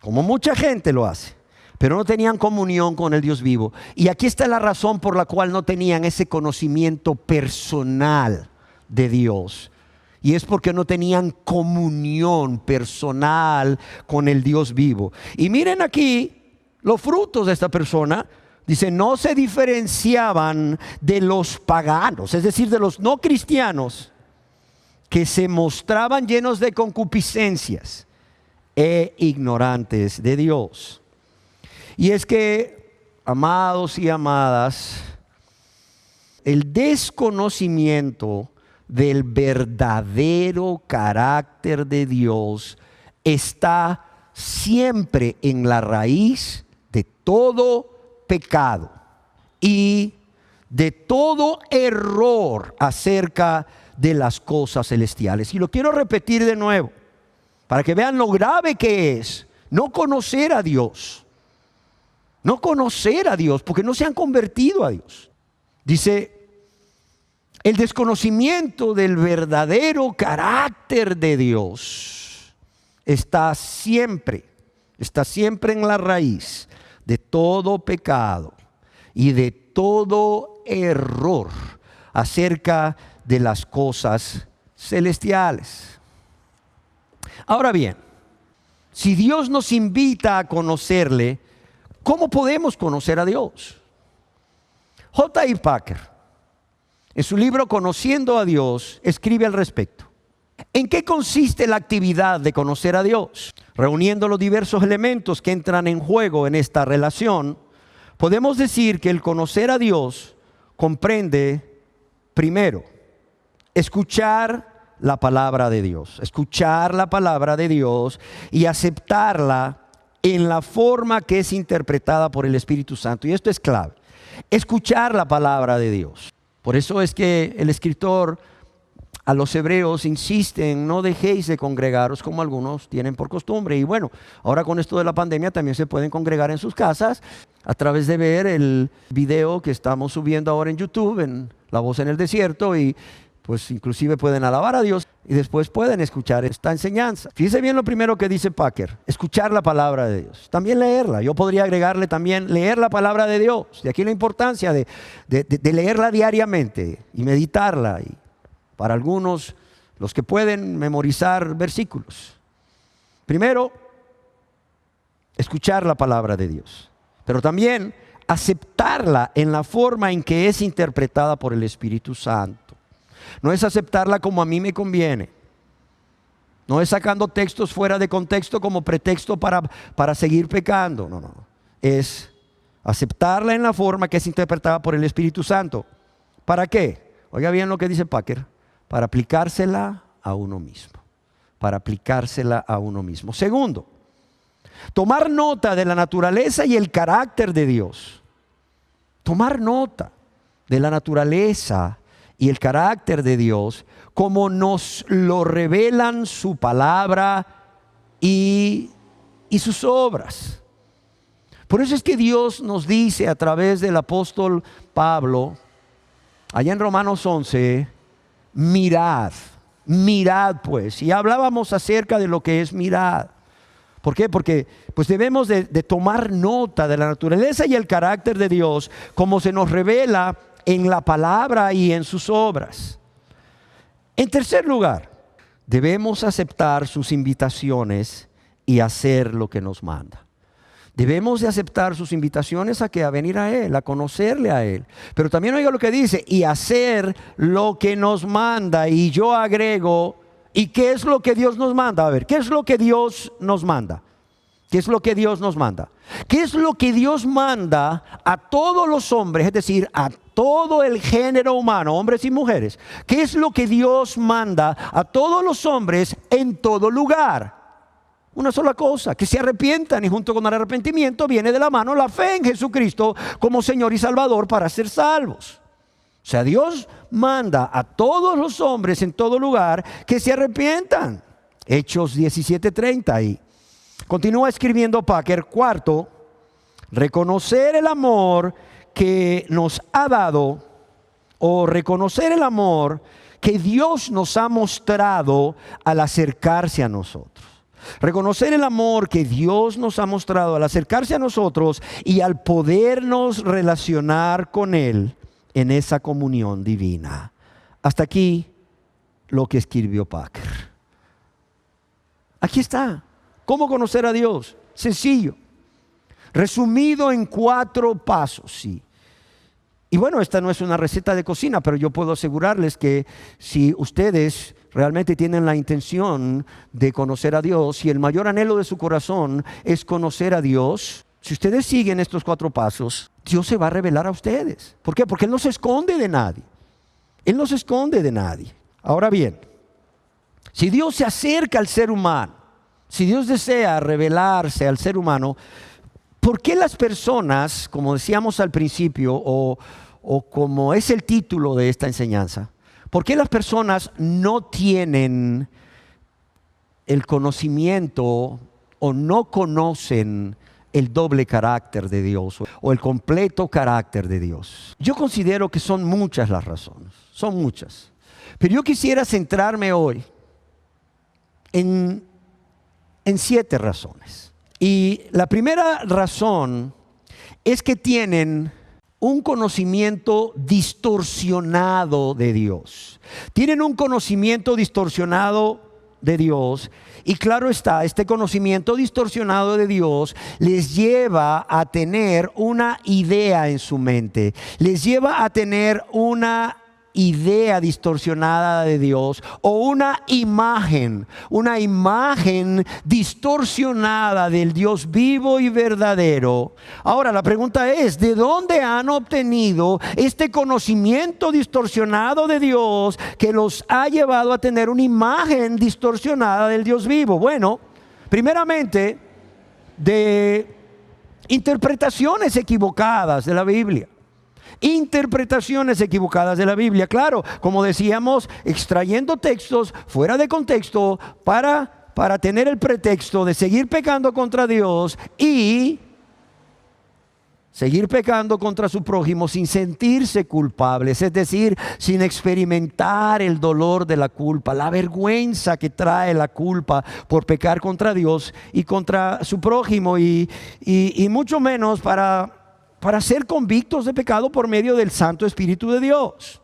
como mucha gente lo hace, pero no tenían comunión con el Dios vivo. Y aquí está la razón por la cual no tenían ese conocimiento personal de Dios. Y es porque no tenían comunión personal con el Dios vivo. Y miren aquí los frutos de esta persona. Dice, no se diferenciaban de los paganos, es decir, de los no cristianos, que se mostraban llenos de concupiscencias e ignorantes de Dios. Y es que, amados y amadas, el desconocimiento del verdadero carácter de Dios está siempre en la raíz de todo pecado y de todo error acerca de las cosas celestiales. Y lo quiero repetir de nuevo, para que vean lo grave que es no conocer a Dios. No conocer a Dios, porque no se han convertido a Dios. Dice, el desconocimiento del verdadero carácter de Dios está siempre en la raíz de todo pecado y de todo error acerca de las cosas celestiales. Ahora bien, si Dios nos invita a conocerle, ¿cómo podemos conocer a Dios? J.I. Packer, en su libro Conociendo a Dios, escribe al respecto. ¿En qué consiste la actividad de conocer a Dios? Reuniendo los diversos elementos que entran en juego en esta relación, podemos decir que el conocer a Dios comprende, primero, escuchar la palabra de Dios. Escuchar la palabra de Dios y aceptarla en la forma que es interpretada por el Espíritu Santo. Y esto es clave. Escuchar la palabra de Dios. Por eso es que el escritor a los hebreos insiste en no dejéis de congregaros como algunos tienen por costumbre. Y bueno, ahora con esto de la pandemia también se pueden congregar en sus casas a través de ver el video que estamos subiendo ahora en YouTube, en La Voz en el Desierto. Y pues inclusive pueden alabar a Dios y después pueden escuchar esta enseñanza. Fíjese bien lo primero que dice Packer: escuchar la palabra de Dios. También leerla. Yo podría agregarle también leer la palabra de Dios. De aquí la importancia de leerla diariamente y meditarla. Y para algunos, los que pueden memorizar versículos. Primero, escuchar la palabra de Dios. Pero también aceptarla en la forma en que es interpretada por el Espíritu Santo. No es aceptarla como a mí me conviene. No es sacando textos fuera de contexto como pretexto para seguir pecando. No. Es aceptarla en la forma que es interpretada por el Espíritu Santo. ¿Para qué? Oiga bien lo que dice Packer. Para aplicársela a uno mismo. Para aplicársela a uno mismo. Segundo, tomar nota de la naturaleza y el carácter de Dios. Tomar nota de la naturaleza y el carácter de Dios como nos lo revelan su palabra y sus obras. Por eso es que Dios nos dice a través del apóstol Pablo, allá en Romanos 11, mirad pues. Y hablábamos acerca de lo que es mirad. ¿Por qué? Porque pues debemos de tomar nota de la naturaleza y el carácter de Dios como se nos revela en la palabra y en sus obras. En tercer lugar, debemos aceptar sus invitaciones y hacer lo que nos manda. Debemos de aceptar sus invitaciones a venir a Él, a conocerle a Él. Pero también oiga lo que dice, y hacer lo que nos manda. Y yo agrego, ¿y qué es lo que Dios nos manda? A ver, ¿qué es lo que Dios nos manda? ¿Qué es lo que Dios nos manda? ¿Qué es lo que Dios manda a todos los hombres, es decir, a todo el género humano, hombres y mujeres? ¿Qué es lo que Dios manda a todos los hombres en todo lugar? Una sola cosa: que se arrepientan, y junto con el arrepentimiento viene de la mano la fe en Jesucristo como Señor y Salvador para ser salvos. O sea, Dios manda a todos los hombres en todo lugar que se arrepientan. Hechos 17:30 y continúa escribiendo Packer. Cuarto, reconocer el amor que nos ha dado, o reconocer el amor que Dios nos ha mostrado al acercarse a nosotros. Reconocer el amor que Dios nos ha mostrado al acercarse a nosotros y al podernos relacionar con Él en esa comunión divina. Hasta aquí lo que escribió Packer. Aquí está. ¿Cómo conocer a Dios? Sencillo. Resumido en 4 pasos, sí. Y bueno, esta no es una receta de cocina, pero yo puedo asegurarles que si ustedes realmente tienen la intención de conocer a Dios y el mayor anhelo de su corazón es conocer a Dios, si ustedes siguen estos 4 pasos, Dios se va a revelar a ustedes. ¿Por qué? Porque Él no se esconde de nadie. Él no se esconde de nadie. Ahora bien, si Dios se acerca al ser humano, si Dios desea revelarse al ser humano, ¿por qué las personas, como decíamos al principio, o como es el título de esta enseñanza, por qué las personas no tienen el conocimiento o no conocen el doble carácter de Dios o el completo carácter de Dios? Yo considero que son muchas las razones, son muchas. Pero yo quisiera centrarme hoy en 7 razones. Y la primera razón es que tienen un conocimiento distorsionado de Dios. Tienen un conocimiento distorsionado de Dios. Y claro está, este conocimiento distorsionado de Dios les lleva a tener una idea en su mente. Les lleva a tener una idea distorsionada de Dios o una imagen distorsionada del Dios vivo y verdadero. Ahora la pregunta es, ¿de dónde han obtenido este conocimiento distorsionado de Dios que los ha llevado a tener una imagen distorsionada del Dios vivo? Bueno, primeramente de interpretaciones equivocadas de la Biblia. Interpretaciones equivocadas de la Biblia, claro, como decíamos, extrayendo textos fuera de contexto para tener el pretexto de seguir pecando contra Dios y seguir pecando contra su prójimo sin sentirse culpables, es decir, sin experimentar el dolor de la culpa, la vergüenza que trae la culpa por pecar contra Dios y contra su prójimo, y mucho menos para ser convictos de pecado por medio del Santo Espíritu de Dios.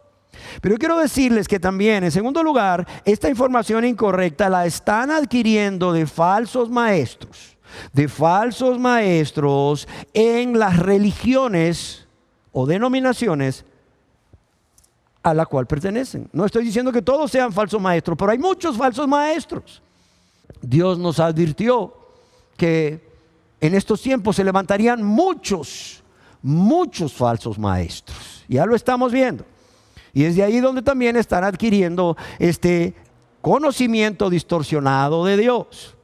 Pero yo quiero decirles que también, en segundo lugar, esta información incorrecta la están adquiriendo de falsos maestros en las religiones o denominaciones a la cual pertenecen. No estoy diciendo que todos sean falsos maestros, pero hay muchos falsos maestros. Dios nos advirtió que en estos tiempos se levantarían muchos falsos maestros. Ya lo estamos viendo. Y es de ahí donde también están adquiriendo este conocimiento distorsionado de Dios.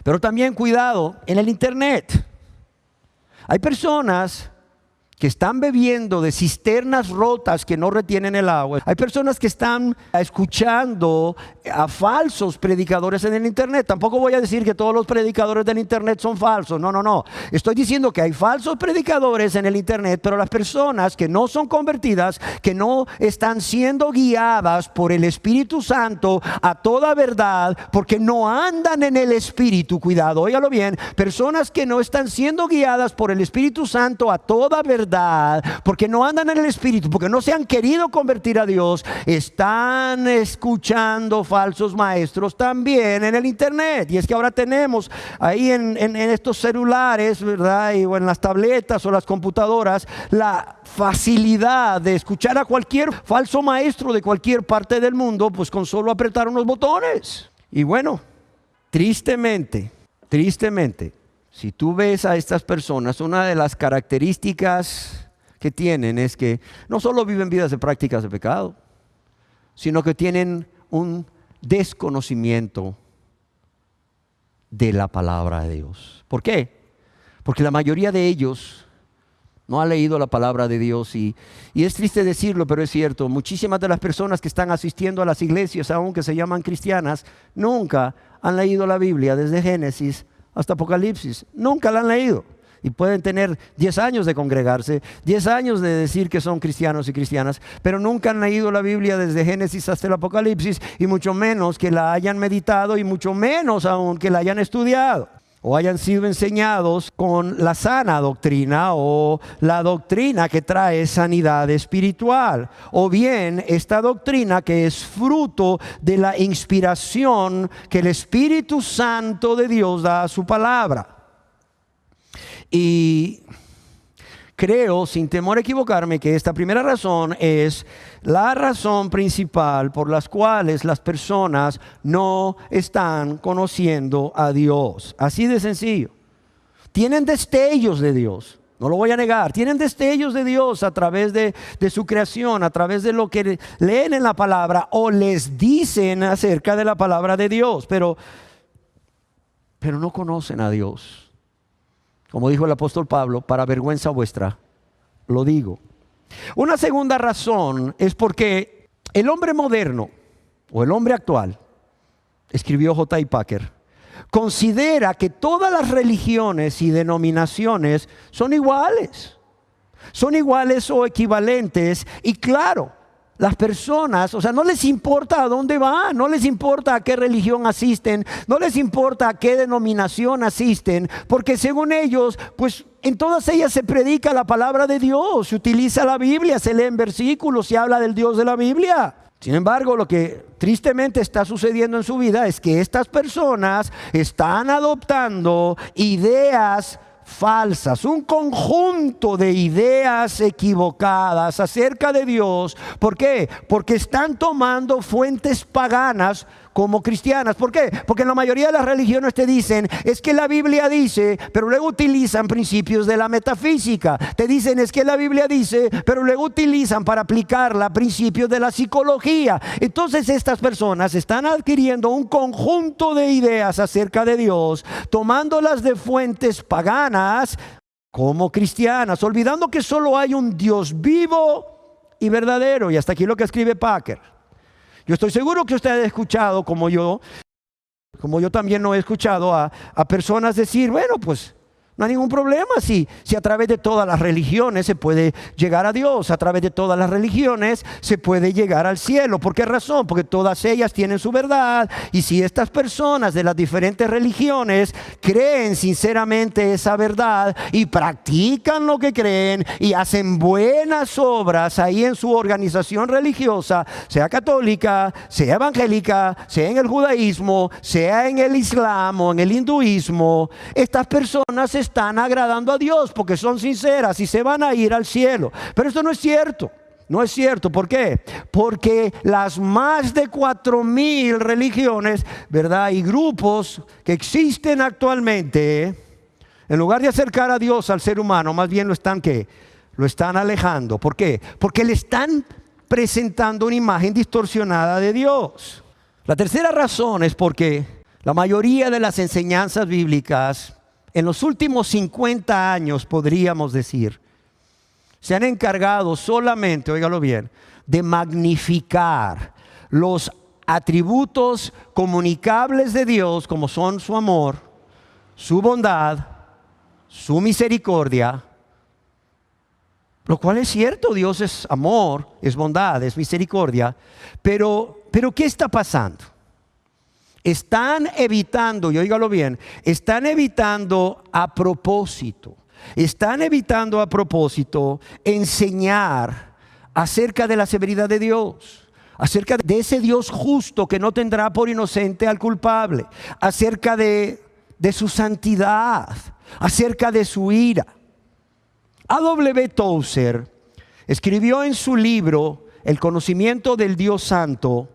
Pero también cuidado en el internet. Hay personas que están bebiendo de cisternas rotas que no retienen el agua. Hay personas que están escuchando a falsos predicadores en el internet. Tampoco voy a decir que todos los predicadores del internet son falsos. No. Estoy diciendo que hay falsos predicadores en el internet, pero las personas que no son convertidas, que no están siendo guiadas por el Espíritu Santo a toda verdad, porque no andan en el Espíritu. Cuidado, óigalo bien. Personas que no están siendo guiadas por el Espíritu Santo a toda verdad, porque no andan en el Espíritu, porque no se han querido convertir a Dios, están escuchando falsos maestros también en el internet. Y es que ahora tenemos ahí en estos celulares, ¿verdad? O en las tabletas o las computadoras, la facilidad de escuchar a cualquier falso maestro de cualquier parte del mundo, pues con solo apretar unos botones. Y bueno, tristemente, si tú ves a estas personas, una de las características que tienen es que no solo viven vidas de prácticas de pecado, sino que tienen un desconocimiento de la palabra de Dios. ¿Por qué? Porque la mayoría de ellos no ha leído la palabra de Dios, y es triste decirlo, pero es cierto. Muchísimas de las personas que están asistiendo a las iglesias, aunque se llaman cristianas, nunca han leído la Biblia desde Génesis hasta Apocalipsis. Nunca la han leído. Y pueden tener 10 años de congregarse, 10 años de decir que son cristianos y cristianas, pero nunca han leído la Biblia desde Génesis hasta el Apocalipsis, y mucho menos que la hayan meditado, y mucho menos aún que la hayan estudiado, o hayan sido enseñados con la sana doctrina, o la doctrina que trae sanidad espiritual, o bien esta doctrina que es fruto de la inspiración que el Espíritu Santo de Dios da a su palabra. Y creo, sin temor a equivocarme, que esta primera razón es la razón principal por las cuales las personas no están conociendo a Dios. Así de sencillo. Tienen destellos de Dios, no lo voy a negar. Tienen destellos de Dios a través de su creación, a través de lo que leen en la palabra o les dicen acerca de la palabra de Dios, pero no conocen a Dios. Como dijo el apóstol Pablo, para vergüenza vuestra lo digo. Una segunda razón es porque el hombre moderno o el hombre actual, escribió J.I. Packer, considera que todas las religiones y denominaciones son iguales o equivalentes. Y claro, las personas, no les importa a dónde van, no les importa a qué religión asisten, no les importa a qué denominación asisten, porque según ellos, pues en todas ellas se predica la palabra de Dios, se utiliza la Biblia, se leen versículos, se habla del Dios de la Biblia. Sin embargo, lo que tristemente está sucediendo en su vida es que estas personas están adoptando ideas falsas, un conjunto de ideas equivocadas acerca de Dios. ¿Por qué? Porque están tomando fuentes paganas como cristianas. ¿Por qué? Porque en la mayoría de las religiones te dicen, es que la Biblia dice, pero luego utilizan principios de la metafísica. Te dicen, es que la Biblia dice, pero luego utilizan para aplicarla principios de la psicología. Entonces estas personas están adquiriendo un conjunto de ideas acerca de Dios, tomándolas de fuentes paganas como cristianas, olvidando que solo hay un Dios vivo y verdadero. Y hasta aquí lo que escribe Packer. Yo estoy seguro que usted ha escuchado, como yo también lo he escuchado, a personas decir, bueno, pues No hay ningún problema si a través de todas las religiones se puede llegar a Dios. A través de todas las religiones se puede llegar al cielo. ¿Por qué razón? Porque todas ellas tienen su verdad. Y si estas personas de las diferentes religiones creen sinceramente esa verdad y practican lo que creen y hacen buenas obras ahí en su organización religiosa, sea católica, sea evangélica, sea en el judaísmo, sea en el islam o en el hinduismo, estas personas están agradando a Dios porque son sinceras y se van a ir al cielo. Pero esto no es cierto. No es cierto. ¿Por qué? Porque las más de 4,000 religiones, ¿verdad? Y grupos que existen actualmente, en lugar de acercar a Dios al ser humano, más bien lo están alejando. ¿Por qué? Porque le están presentando una imagen distorsionada de Dios. La tercera razón es porque la mayoría de las enseñanzas bíblicas en los últimos 50 años, podríamos decir, se han encargado solamente, óigalo bien, de magnificar los atributos comunicables de Dios, como son su amor, su bondad, su misericordia. Lo cual es cierto, Dios es amor, es bondad, es misericordia. Pero ¿qué está pasando? Están evitando, y óigalo bien, están evitando a propósito enseñar acerca de la severidad de Dios, acerca de ese Dios justo que no tendrá por inocente al culpable, acerca de su santidad, acerca de su ira. A.W. Tozer escribió en su libro El conocimiento del Dios Santo: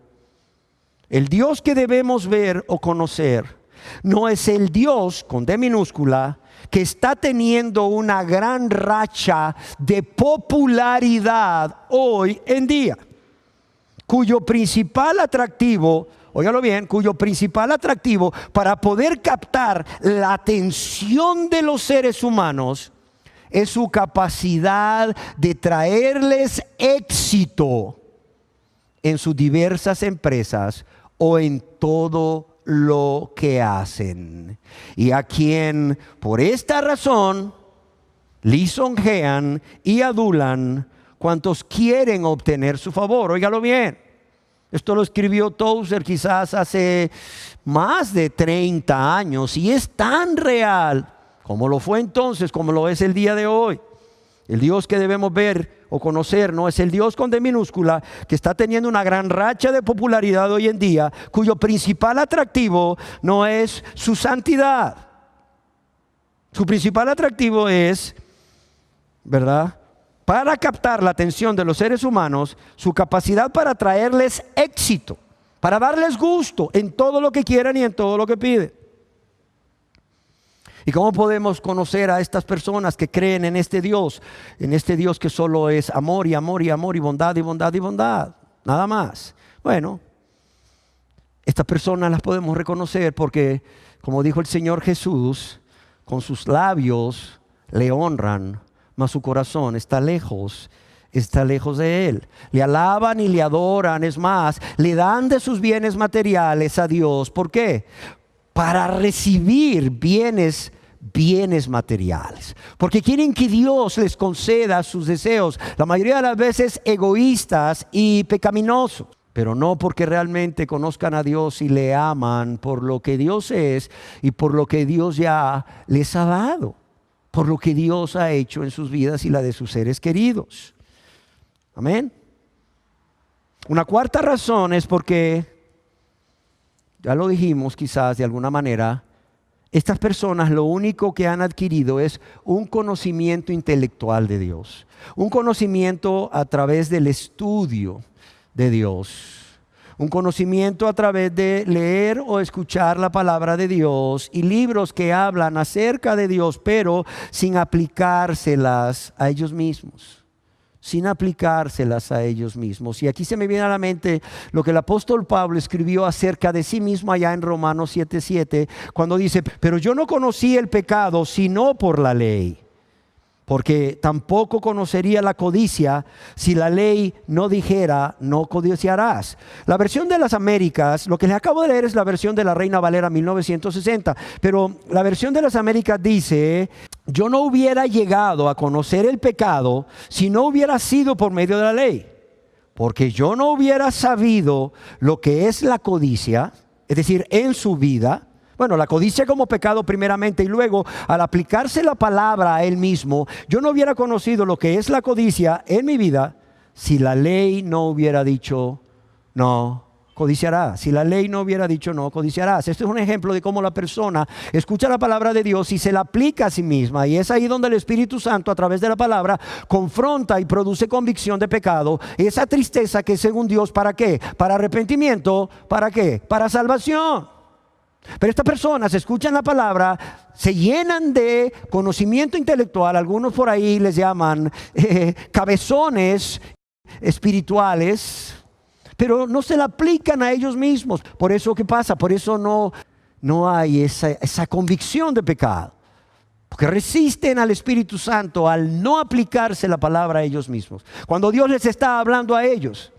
el Dios que debemos ver o conocer no es el Dios, con D minúscula, que está teniendo una gran racha de popularidad hoy en día, cuyo principal atractivo, óigalo bien, cuyo principal atractivo para poder captar la atención de los seres humanos es su capacidad de traerles éxito en sus diversas empresas o en todo lo que hacen, y a quien por esta razón lisonjean y adulan cuantos quieren obtener su favor. Óigalo bien, esto lo escribió Tozer quizás hace más de 30 años y es tan real como lo fue entonces, como lo es el día de hoy. El Dios que debemos ver o conocer no es el Dios con D minúscula, que está teniendo una gran racha de popularidad hoy en día, cuyo principal atractivo no es su santidad. Su principal atractivo es, ¿verdad?, para captar la atención de los seres humanos, su capacidad para traerles éxito, para darles gusto en todo lo que quieran y en todo lo que piden. ¿Y cómo podemos conocer a estas personas que creen en este Dios que solo es amor y amor y amor y bondad y bondad y bondad? Nada más. Bueno, estas personas las podemos reconocer porque, como dijo el Señor Jesús, con sus labios le honran, mas su corazón está lejos de Él. Le alaban y le adoran, es más, le dan de sus bienes materiales a Dios. ¿Por qué? Para recibir bienes materiales, porque quieren que Dios les conceda sus deseos, la mayoría de las veces egoístas y pecaminosos, pero no porque realmente conozcan a Dios y le aman por lo que Dios es y por lo que Dios ya les ha dado, por lo que Dios ha hecho en sus vidas y la de sus seres queridos. Amén. Una cuarta razón es porque, ya lo dijimos quizás de alguna manera, estas personas lo único que han adquirido es un conocimiento intelectual de Dios, un conocimiento a través del estudio de Dios, un conocimiento a través de leer o escuchar la palabra de Dios y libros que hablan acerca de Dios, pero sin aplicárselas a ellos mismos. Y aquí se me viene a la mente lo que el apóstol Pablo escribió acerca de sí mismo allá en Romanos 7:7, cuando dice: pero yo no conocí el pecado sino por la ley, porque tampoco conocería la codicia si la ley no dijera, no codiciarás. La versión de las Américas, lo que les acabo de leer es la versión de la Reina Valera 1960, pero la versión de las Américas dice: yo no hubiera llegado a conocer el pecado si no hubiera sido por medio de la ley, porque yo no hubiera sabido lo que es la codicia, es decir, en su vida. Bueno, la codicia como pecado primeramente, y luego al aplicarse la palabra a él mismo, yo no hubiera conocido lo que es la codicia en mi vida si la ley no hubiera dicho no codiciarás. Si la ley no hubiera dicho no codiciarás. Este es un ejemplo de cómo la persona escucha la palabra de Dios y se la aplica a sí misma. Y es ahí donde el Espíritu Santo, a través de la palabra, confronta y produce convicción de pecado. Esa tristeza que según Dios, ¿para qué? Para arrepentimiento. ¿Para qué? Para salvación. Pero estas personas escuchan la palabra, se llenan de conocimiento intelectual, algunos por ahí les llaman cabezones espirituales, pero no se la aplican a ellos mismos. Por eso, ¿qué pasa? Por eso no hay esa convicción de pecado, porque resisten al Espíritu Santo al no aplicarse la palabra a ellos mismos. Cuando Dios les está hablando a ellos,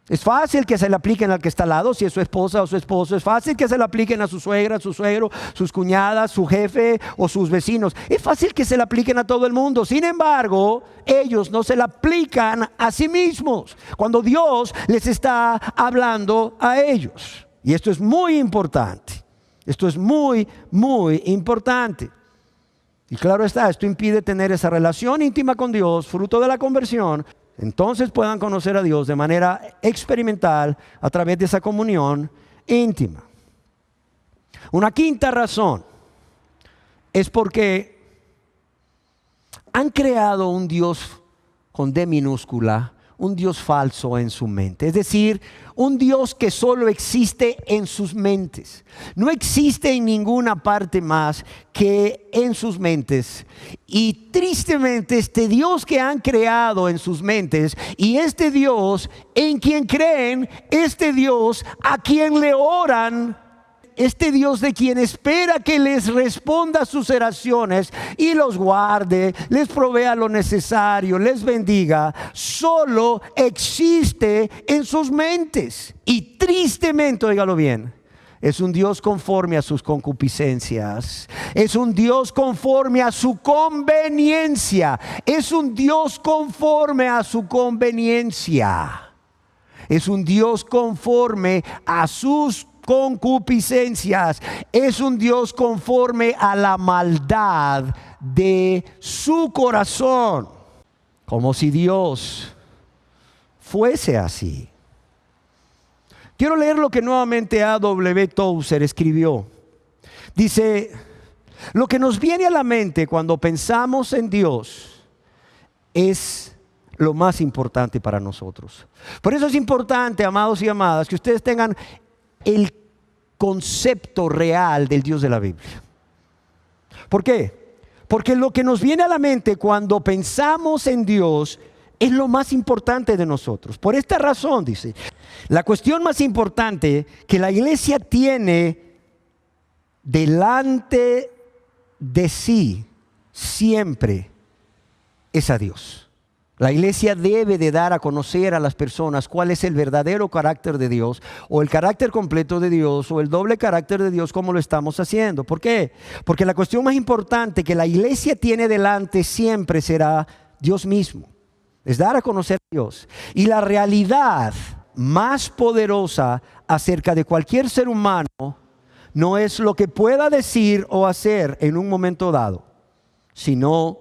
es fácil que se le apliquen al que está al lado, si es su esposa o su esposo. Es fácil que se le apliquen a su suegra, su suegro, sus cuñadas, su jefe o sus vecinos. Es fácil que se le apliquen a todo el mundo. Sin embargo, ellos no se le aplican a sí mismos cuando Dios les está hablando a ellos. Y esto es muy importante. Esto es muy, muy importante. Y claro está, esto impide tener esa relación íntima con Dios, fruto de la conversión. Entonces puedan conocer a Dios de manera experimental a través de esa comunión íntima. Una quinta razón es porque han creado un Dios con D minúscula, un Dios falso en su mente. Es decir, un Dios que solo existe en sus mentes. No existe en ninguna parte más que en sus mentes. Y tristemente este Dios que han creado en sus mentes, y este Dios en quien creen, este Dios a quien le oran, este Dios de quien espera que les responda sus oraciones y los guarde, les provea lo necesario, les bendiga, solo existe en sus mentes. Y tristemente, óigalo bien, es un Dios conforme a sus concupiscencias. Es un Dios conforme a su conveniencia. Es un Dios conforme a su conveniencia. Es un Dios conforme a sus concupiscencias. Es un Dios conforme a la maldad de su corazón. Como si Dios fuese así. Quiero leer lo que nuevamente A.W. Tozer escribió. Dice: lo que nos viene a la mente cuando pensamos en Dios es lo más importante para nosotros. Por eso es importante, amados y amadas, que ustedes tengan el concepto real del Dios de la Biblia. ¿Por qué? Porque lo que nos viene a la mente cuando pensamos en Dios es lo más importante de nosotros. Por esta razón, dice, la cuestión más importante que la iglesia tiene delante de sí siempre es a Dios. La iglesia debe de dar a conocer a las personas cuál es el verdadero carácter de Dios, o el carácter completo de Dios, o el doble carácter de Dios, como lo estamos haciendo. ¿Por qué? Porque la cuestión más importante que la iglesia tiene delante siempre será Dios mismo. Es dar a conocer a Dios. Y la realidad más poderosa acerca de cualquier ser humano no es lo que pueda decir o hacer en un momento dado, sino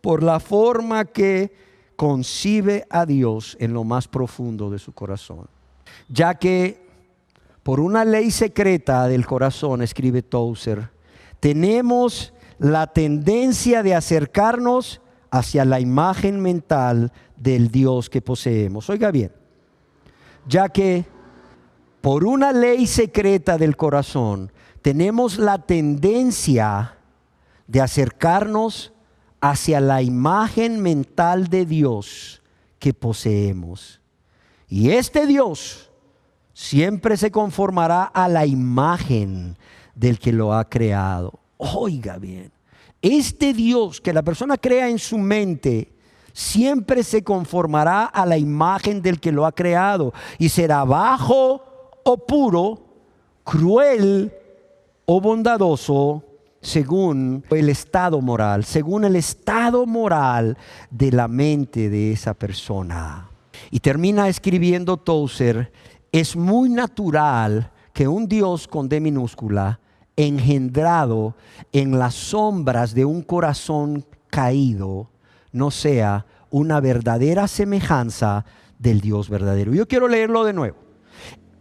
por la forma que concibe a Dios en lo más profundo de su corazón. Ya que por una ley secreta del corazón, escribe Tozer, tenemos la tendencia de acercarnos hacia la imagen mental del Dios que poseemos. Oiga bien, ya que por una ley secreta del corazón tenemos la tendencia de acercarnos hacia la imagen mental de Dios que poseemos. Y este Dios siempre se conformará a la imagen del que lo ha creado. Oiga bien, Este Dios que la persona crea en su mente siempre se conformará a la imagen del que lo ha creado y será bajo o puro, cruel o bondadoso según el estado moral, de la mente de esa persona. Y termina escribiendo Tozer: es muy natural que un Dios con D minúscula, engendrado en las sombras de un corazón caído, no sea una verdadera semejanza del Dios verdadero. Yo quiero leerlo de nuevo.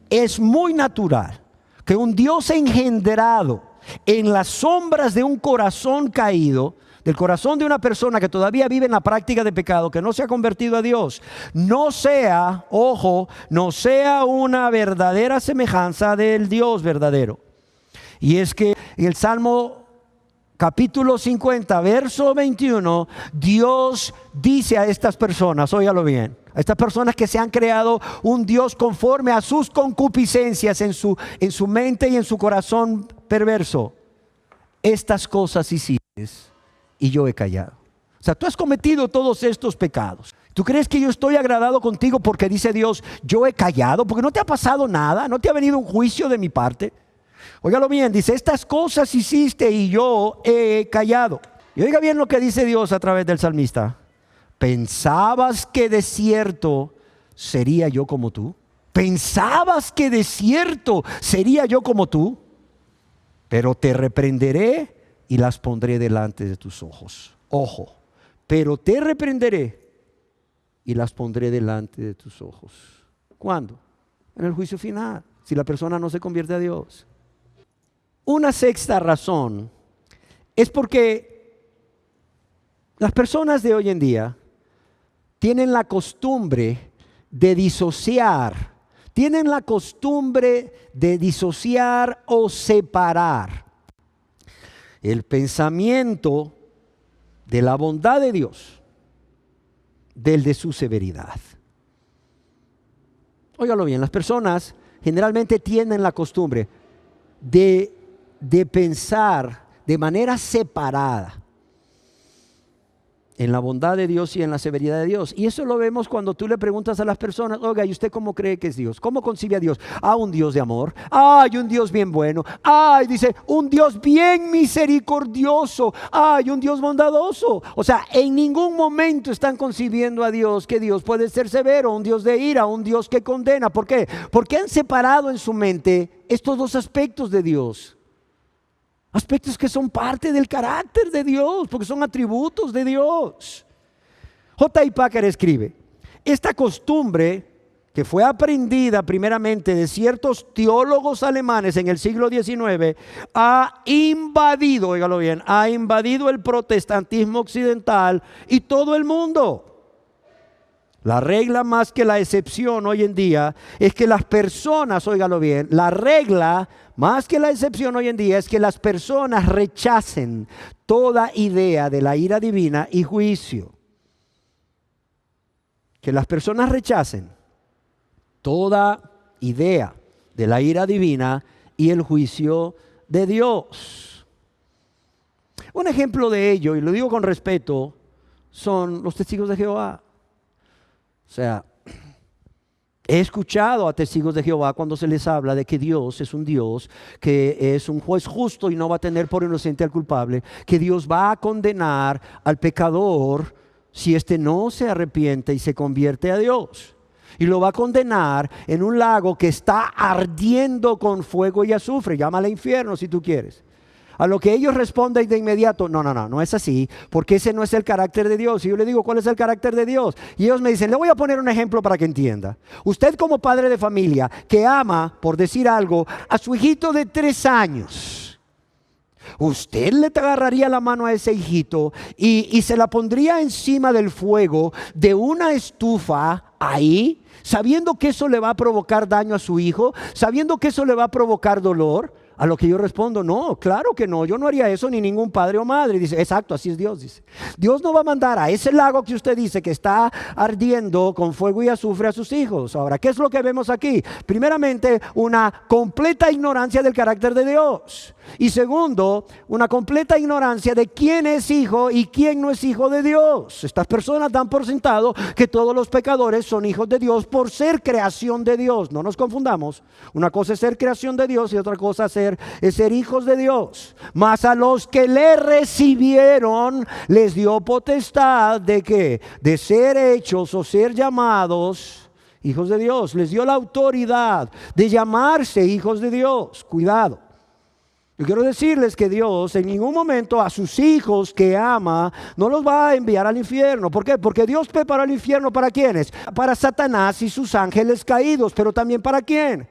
Es muy natural que un Dios engendrado en las sombras de un corazón caído, del corazón de una persona que todavía vive en la práctica de pecado, que no se ha convertido a Dios, no sea, ojo, no sea una verdadera semejanza del Dios verdadero. Y es que en el Salmo capítulo 50, verso 21, Dios dice a estas personas, óigalo bien, a estas personas que se han creado un Dios conforme a sus concupiscencias en su mente y en su corazón perverso: estas cosas hiciste y yo he callado. O sea, tú has cometido todos estos pecados. ¿Tú crees que yo estoy agradado contigo porque dice Dios, yo he callado? Porque no te ha pasado nada, no te ha venido un juicio de mi parte. Óigalo bien, dice, estas cosas hiciste y yo he callado. Y oiga bien lo que dice Dios a través del salmista: ¿pensabas que de cierto sería yo como tú? ¿Pensabas que de cierto sería yo como tú? Pero te reprenderé y las pondré delante de tus ojos. Ojo, pero te reprenderé y las pondré delante de tus ojos. ¿Cuándo? En el juicio final, si la persona no se convierte a Dios. Una sexta razón es porque las personas de hoy en día tienen la costumbre de disociar. Tienen la costumbre de disociar o separar el pensamiento de la bondad de Dios del de su severidad. Óigalo bien, las personas generalmente tienen la costumbre de pensar de manera separada en la bondad de Dios y en la severidad de Dios. Y eso lo vemos cuando tú le preguntas a las personas, oiga, ¿y usted cómo cree que es Dios? ¿Cómo concibe a Dios? Un Dios de amor. Un Dios bien bueno. Dice, un Dios bien misericordioso. Un Dios bondadoso. O sea, en ningún momento están concibiendo a Dios que Dios puede ser severo, un Dios de ira, un Dios que condena. ¿Por qué? Porque han separado en su mente estos dos aspectos de Dios. Aspectos que son parte del carácter de Dios, porque son atributos de Dios. J.I. Packer escribe: esta costumbre, que fue aprendida primeramente de ciertos teólogos alemanes en el siglo XIX, ha invadido, óigalo bien, ha invadido el protestantismo occidental y todo el mundo. La regla más que la excepción hoy en día es que las personas, óigalo bien, la regla más que la excepción hoy en día es que las personas rechacen toda idea de la ira divina y juicio. Que las personas rechacen toda idea de la ira divina y el juicio de Dios. Un ejemplo de ello, y lo digo con respeto, son los testigos de Jehová. O sea, he escuchado a testigos de Jehová cuando se les habla de que Dios es un Dios que es un juez justo y no va a tener por inocente al culpable, que Dios va a condenar al pecador si éste no se arrepiente y se convierte a Dios. Y lo va a condenar en un lago que está ardiendo con fuego y azufre, llámale infierno si tú quieres. A lo que ellos responden de inmediato, no es así, porque ese no es el carácter de Dios. Y yo le digo, ¿cuál es el carácter de Dios? Y ellos me dicen, le voy a poner un ejemplo para que entienda. Usted como padre de familia que ama, por decir algo, a su hijito de 3 años, usted le agarraría la mano a ese hijito y se la pondría encima del fuego de una estufa ahí, sabiendo que eso le va a provocar daño a su hijo, sabiendo que eso le va a provocar dolor. A lo que yo respondo, no, claro que no, yo no haría eso ni ningún padre o madre. Dice, exacto, así es Dios, dice. Dios no va a mandar a ese lago que usted dice que está ardiendo con fuego y azufre a sus hijos. Ahora, ¿qué es lo que vemos aquí? Primeramente, una completa ignorancia del carácter de Dios. Y segundo, una completa ignorancia de quién es hijo y quién no es hijo de Dios. Estas personas dan por sentado que todos los pecadores son hijos de Dios por ser creación de Dios. No nos confundamos. Una cosa es ser creación de Dios y otra cosa es ser hijos de Dios. Mas a los que le recibieron les dio potestad de ¿qué? De ser hechos o ser llamados hijos de Dios. Les dio la autoridad de llamarse hijos de Dios. Cuidado. Yo quiero decirles que Dios en ningún momento a sus hijos que ama no los va a enviar al infierno. ¿Por qué? Porque Dios preparó el infierno ¿para quiénes? Para Satanás y sus ángeles caídos, pero también ¿para quién?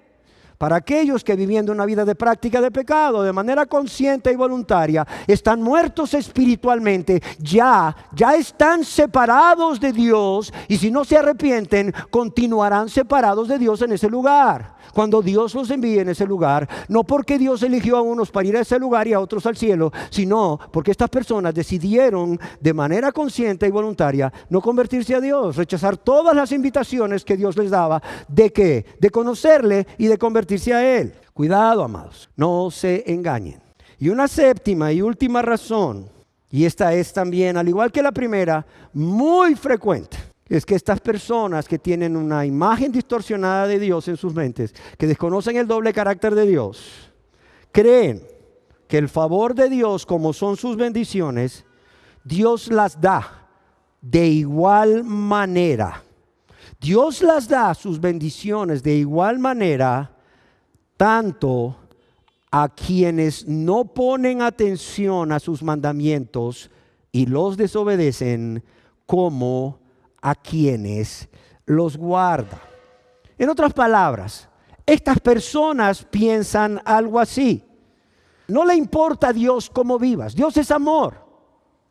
Para aquellos que viviendo una vida de práctica de pecado, de manera consciente y voluntaria, están muertos espiritualmente, ya están separados de Dios y si no se arrepienten, continuarán separados de Dios en ese lugar. Cuando Dios los envíe en ese lugar, no porque Dios eligió a unos para ir a ese lugar y a otros al cielo, sino porque estas personas decidieron de manera consciente y voluntaria no convertirse a Dios, rechazar todas las invitaciones que Dios les daba. ¿De qué? De conocerle y de convertirse a Él. Cuidado, amados, no se engañen. Y una séptima y última razón, y esta es también, al igual que la primera, muy frecuente, es que estas personas que tienen una imagen distorsionada de Dios en sus mentes, que desconocen el doble carácter de Dios, creen que el favor de Dios, como son sus bendiciones, Dios las da de igual manera. Dios las da sus bendiciones de igual manera, tanto a quienes no ponen atención a sus mandamientos y los desobedecen, como a quienes los guarda. En otras palabras, estas personas piensan algo así: no le importa a Dios cómo vivas, Dios es amor.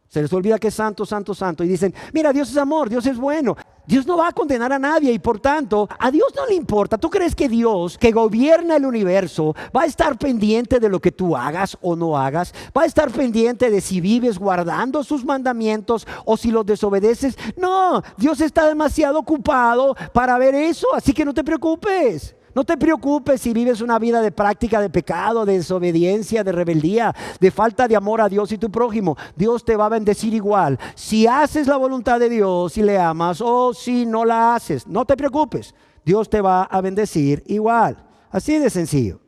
Se les olvida que es santo, santo, santo y dicen, mira, Dios es amor, Dios es bueno, Dios no va a condenar a nadie y por tanto a Dios no le importa. ¿Tú crees que Dios, que gobierna el universo, va a estar pendiente de lo que tú hagas o no hagas? ¿Va a estar pendiente de si vives guardando sus mandamientos o si los desobedeces? No, Dios está demasiado ocupado para ver eso, así que no te preocupes. No te preocupes si vives una vida de práctica de pecado, de desobediencia, de rebeldía, de falta de amor a Dios y tu prójimo. Dios te va a bendecir igual. Si haces la voluntad de Dios y le amas, o si no la haces, no te preocupes. Dios te va a bendecir igual. Así de sencillo.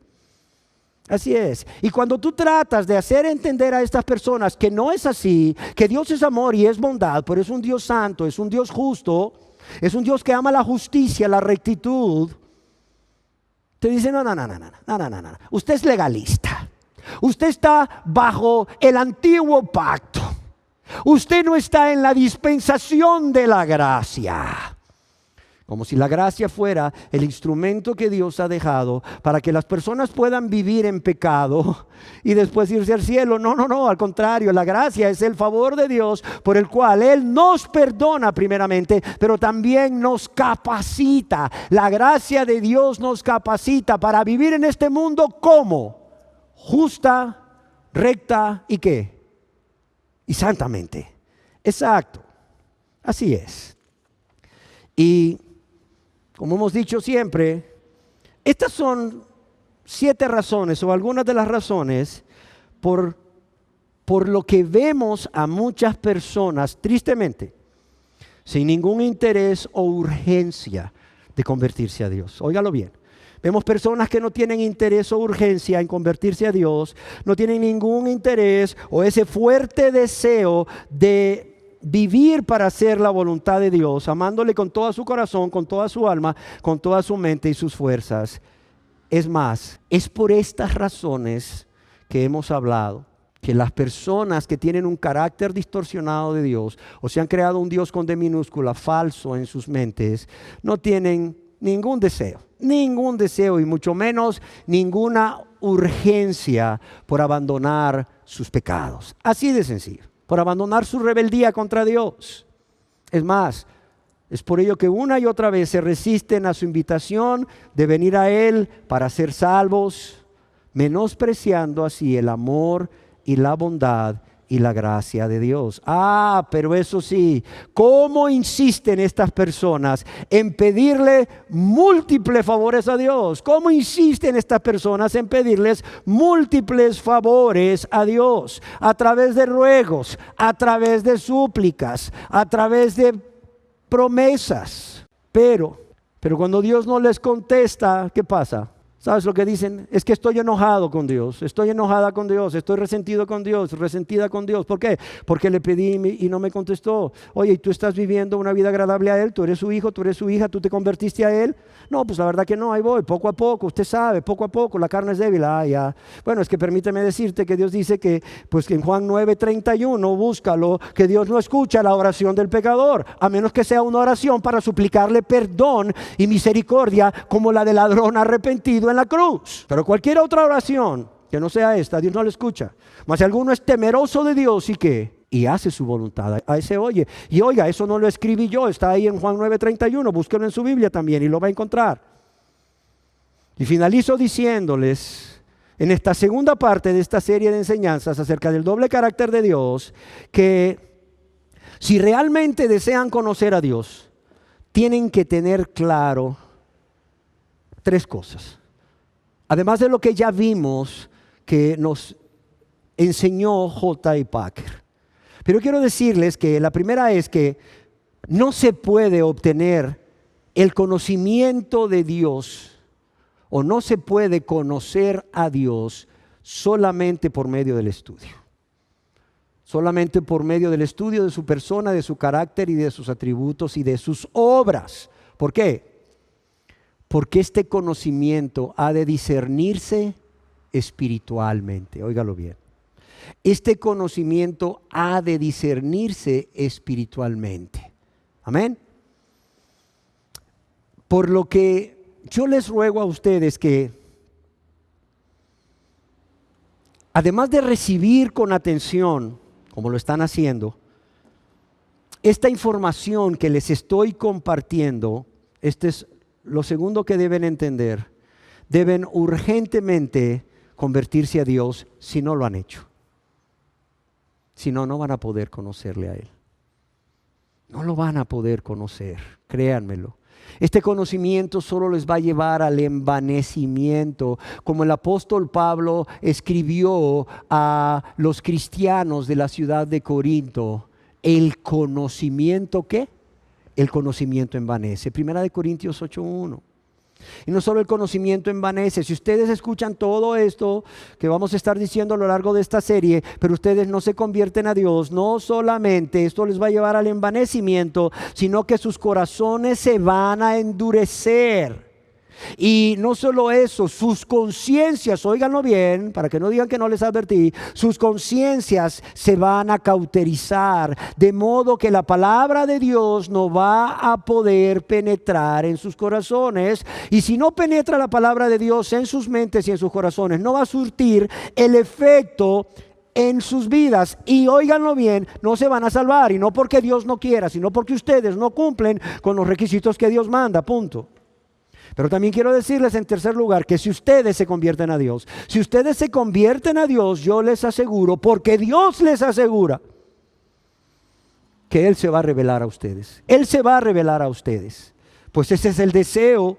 Así es. Y cuando tú tratas de hacer entender a estas personas que no es así, que Dios es amor y es bondad, pero es un Dios santo, es un Dios justo, es un Dios que ama la justicia, la rectitud, te dice, no. Usted es legalista. Usted está bajo el antiguo pacto. Usted no está en la dispensación de la gracia. Como si la gracia fuera el instrumento que Dios ha dejado para que las personas puedan vivir en pecado y después irse al cielo. No, al contrario, la gracia es el favor de Dios por el cual Él nos perdona primeramente, pero también nos capacita. La gracia de Dios nos capacita para vivir en este mundo como justa, recta y ¿qué? Y santamente. Exacto, así es. Y como hemos dicho siempre, estas son 7 razones o algunas de las razones por lo que vemos a muchas personas, tristemente, sin ningún interés o urgencia de convertirse a Dios. Óigalo bien. Vemos personas que no tienen interés o urgencia en convertirse a Dios, no tienen ningún interés o ese fuerte deseo de vivir para hacer la voluntad de Dios, amándole con todo su corazón, con toda su alma, con toda su mente y sus fuerzas. Es más, es por estas razones que hemos hablado, que las personas que tienen un carácter distorsionado de Dios, o se han creado un Dios con D minúscula, falso en sus mentes, no tienen ningún deseo y mucho menos ninguna urgencia por abandonar sus pecados. Así de sencillo. Por abandonar su rebeldía contra Dios. Es más, es por ello que una y otra vez se resisten a su invitación de venir a Él para ser salvos, menospreciando así el amor y la bondad y la gracia de Dios. Pero eso sí, ¿cómo insisten estas personas en pedirle múltiples favores a Dios? ¿Cómo insisten estas personas en pedirles múltiples favores a Dios? A través de ruegos, a través de súplicas, a través de promesas. Pero cuando Dios no les contesta, ¿qué pasa? ¿Sabes lo que dicen? Es que estoy enojado con Dios, estoy enojada con Dios, estoy resentido con Dios, resentida con Dios. ¿Por qué? Porque le pedí y no me contestó. Oye, ¿y tú estás viviendo una vida agradable a Él? ¿Tú eres su hijo, tú eres su hija, tú te convertiste a Él? No, pues la verdad que no, ahí voy, poco a poco, usted sabe, poco a poco, la carne es débil. Ya. Bueno, es que permíteme decirte que Dios dice que, pues que en Juan 9:31, búscalo, que Dios no escucha la oración del pecador, a menos que sea una oración para suplicarle perdón y misericordia, como la del ladrón arrepentido en la cruz. Pero cualquier otra oración que no sea esta, Dios no la escucha. Mas si alguno es temeroso de Dios, ¿y qué? Y hace su voluntad, a ese oye. Y oiga, eso no lo escribí yo, está ahí en Juan 9:31, búsquenlo en su Biblia también y lo va a encontrar. Y finalizo diciéndoles, en esta segunda parte de esta serie de enseñanzas acerca del doble carácter de Dios, que si realmente desean conocer a Dios, tienen que tener claro tres cosas. Además de lo que ya vimos que nos enseñó J.I. Packer. Pero quiero decirles que la primera es que no se puede obtener el conocimiento de Dios o no se puede conocer a Dios solamente por medio del estudio. Solamente por medio del estudio de su persona, de su carácter y de sus atributos y de sus obras. ¿Por qué? Porque este conocimiento ha de discernirse espiritualmente. Óigalo bien. Este conocimiento ha de discernirse espiritualmente. Amén. Por lo que yo les ruego a ustedes que, además de recibir con atención, como lo están haciendo, esta información que les estoy compartiendo, este es lo segundo que deben entender, deben urgentemente convertirse a Dios si no lo han hecho. Si no, no van a poder conocerle a Él. No lo van a poder conocer, créanmelo. Este conocimiento solo les va a llevar al envanecimiento, como el apóstol Pablo escribió a los cristianos de la ciudad de Corinto. El conocimiento, ¿qué? El conocimiento envanece. Primera de Corintios 8:1. Y no solo el conocimiento envanece. Si ustedes escuchan todo esto que vamos a estar diciendo a lo largo de esta serie, pero ustedes no se convierten a Dios, no solamente esto les va a llevar al envanecimiento, sino que sus corazones se van a endurecer. Y no solo eso, sus conciencias, óiganlo bien, para que no digan que no les advertí, sus conciencias se van a cauterizar, de modo que la palabra de Dios no va a poder penetrar en sus corazones. Y si no penetra la palabra de Dios en sus mentes y en sus corazones, no va a surtir el efecto en sus vidas. Y óiganlo bien, no se van a salvar, y no porque Dios no quiera, sino porque ustedes no cumplen con los requisitos que Dios manda, punto. Pero también quiero decirles en tercer lugar que si ustedes se convierten a Dios, si ustedes se convierten a Dios, yo les aseguro, porque Dios les asegura, que Él se va a revelar a ustedes. Él se va a revelar a ustedes. Pues ese es el deseo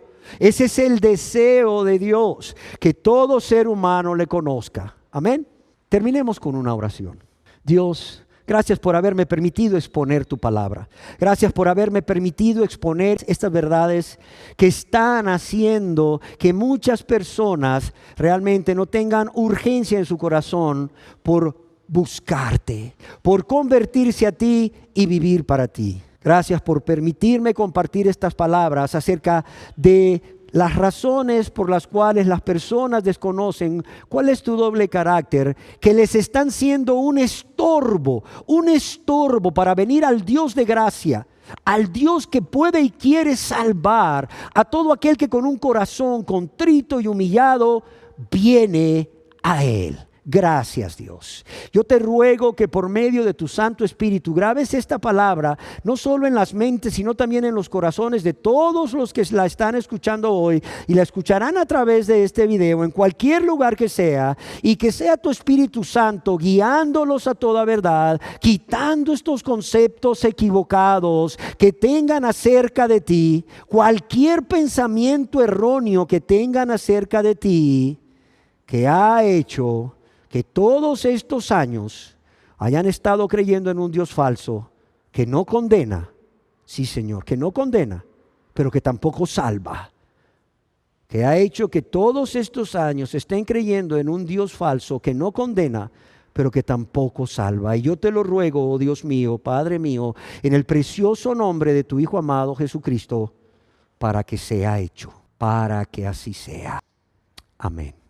de Dios, que todo ser humano le conozca. Amén. Terminemos con una oración. Dios, gracias por haberme permitido exponer tu palabra. Gracias por haberme permitido exponer estas verdades que están haciendo que muchas personas realmente no tengan urgencia en su corazón por buscarte, por convertirse a ti y vivir para ti. Gracias por permitirme compartir estas palabras acerca de las razones por las cuales las personas desconocen cuál es tu doble carácter, que les están siendo un estorbo para venir al Dios de gracia, al Dios que puede y quiere salvar a todo aquel que con un corazón contrito y humillado viene a Él. Gracias, Dios. Yo te ruego que por medio de tu Santo Espíritu grabes esta palabra no solo en las mentes, sino también en los corazones de todos los que la están escuchando hoy y la escucharán a través de este video en cualquier lugar que sea, y que sea tu Espíritu Santo guiándolos a toda verdad, quitando estos conceptos equivocados que tengan acerca de ti, cualquier pensamiento erróneo que tengan acerca de ti, que ha hecho que todos estos años hayan estado creyendo en un Dios falso que no condena, sí Señor, que no condena, pero que tampoco salva. Que ha hecho que todos estos años estén creyendo en un Dios falso que no condena, pero que tampoco salva. Y yo te lo ruego, oh Dios mío, Padre mío, en el precioso nombre de tu Hijo amado Jesucristo, para que sea hecho, para que así sea. Amén.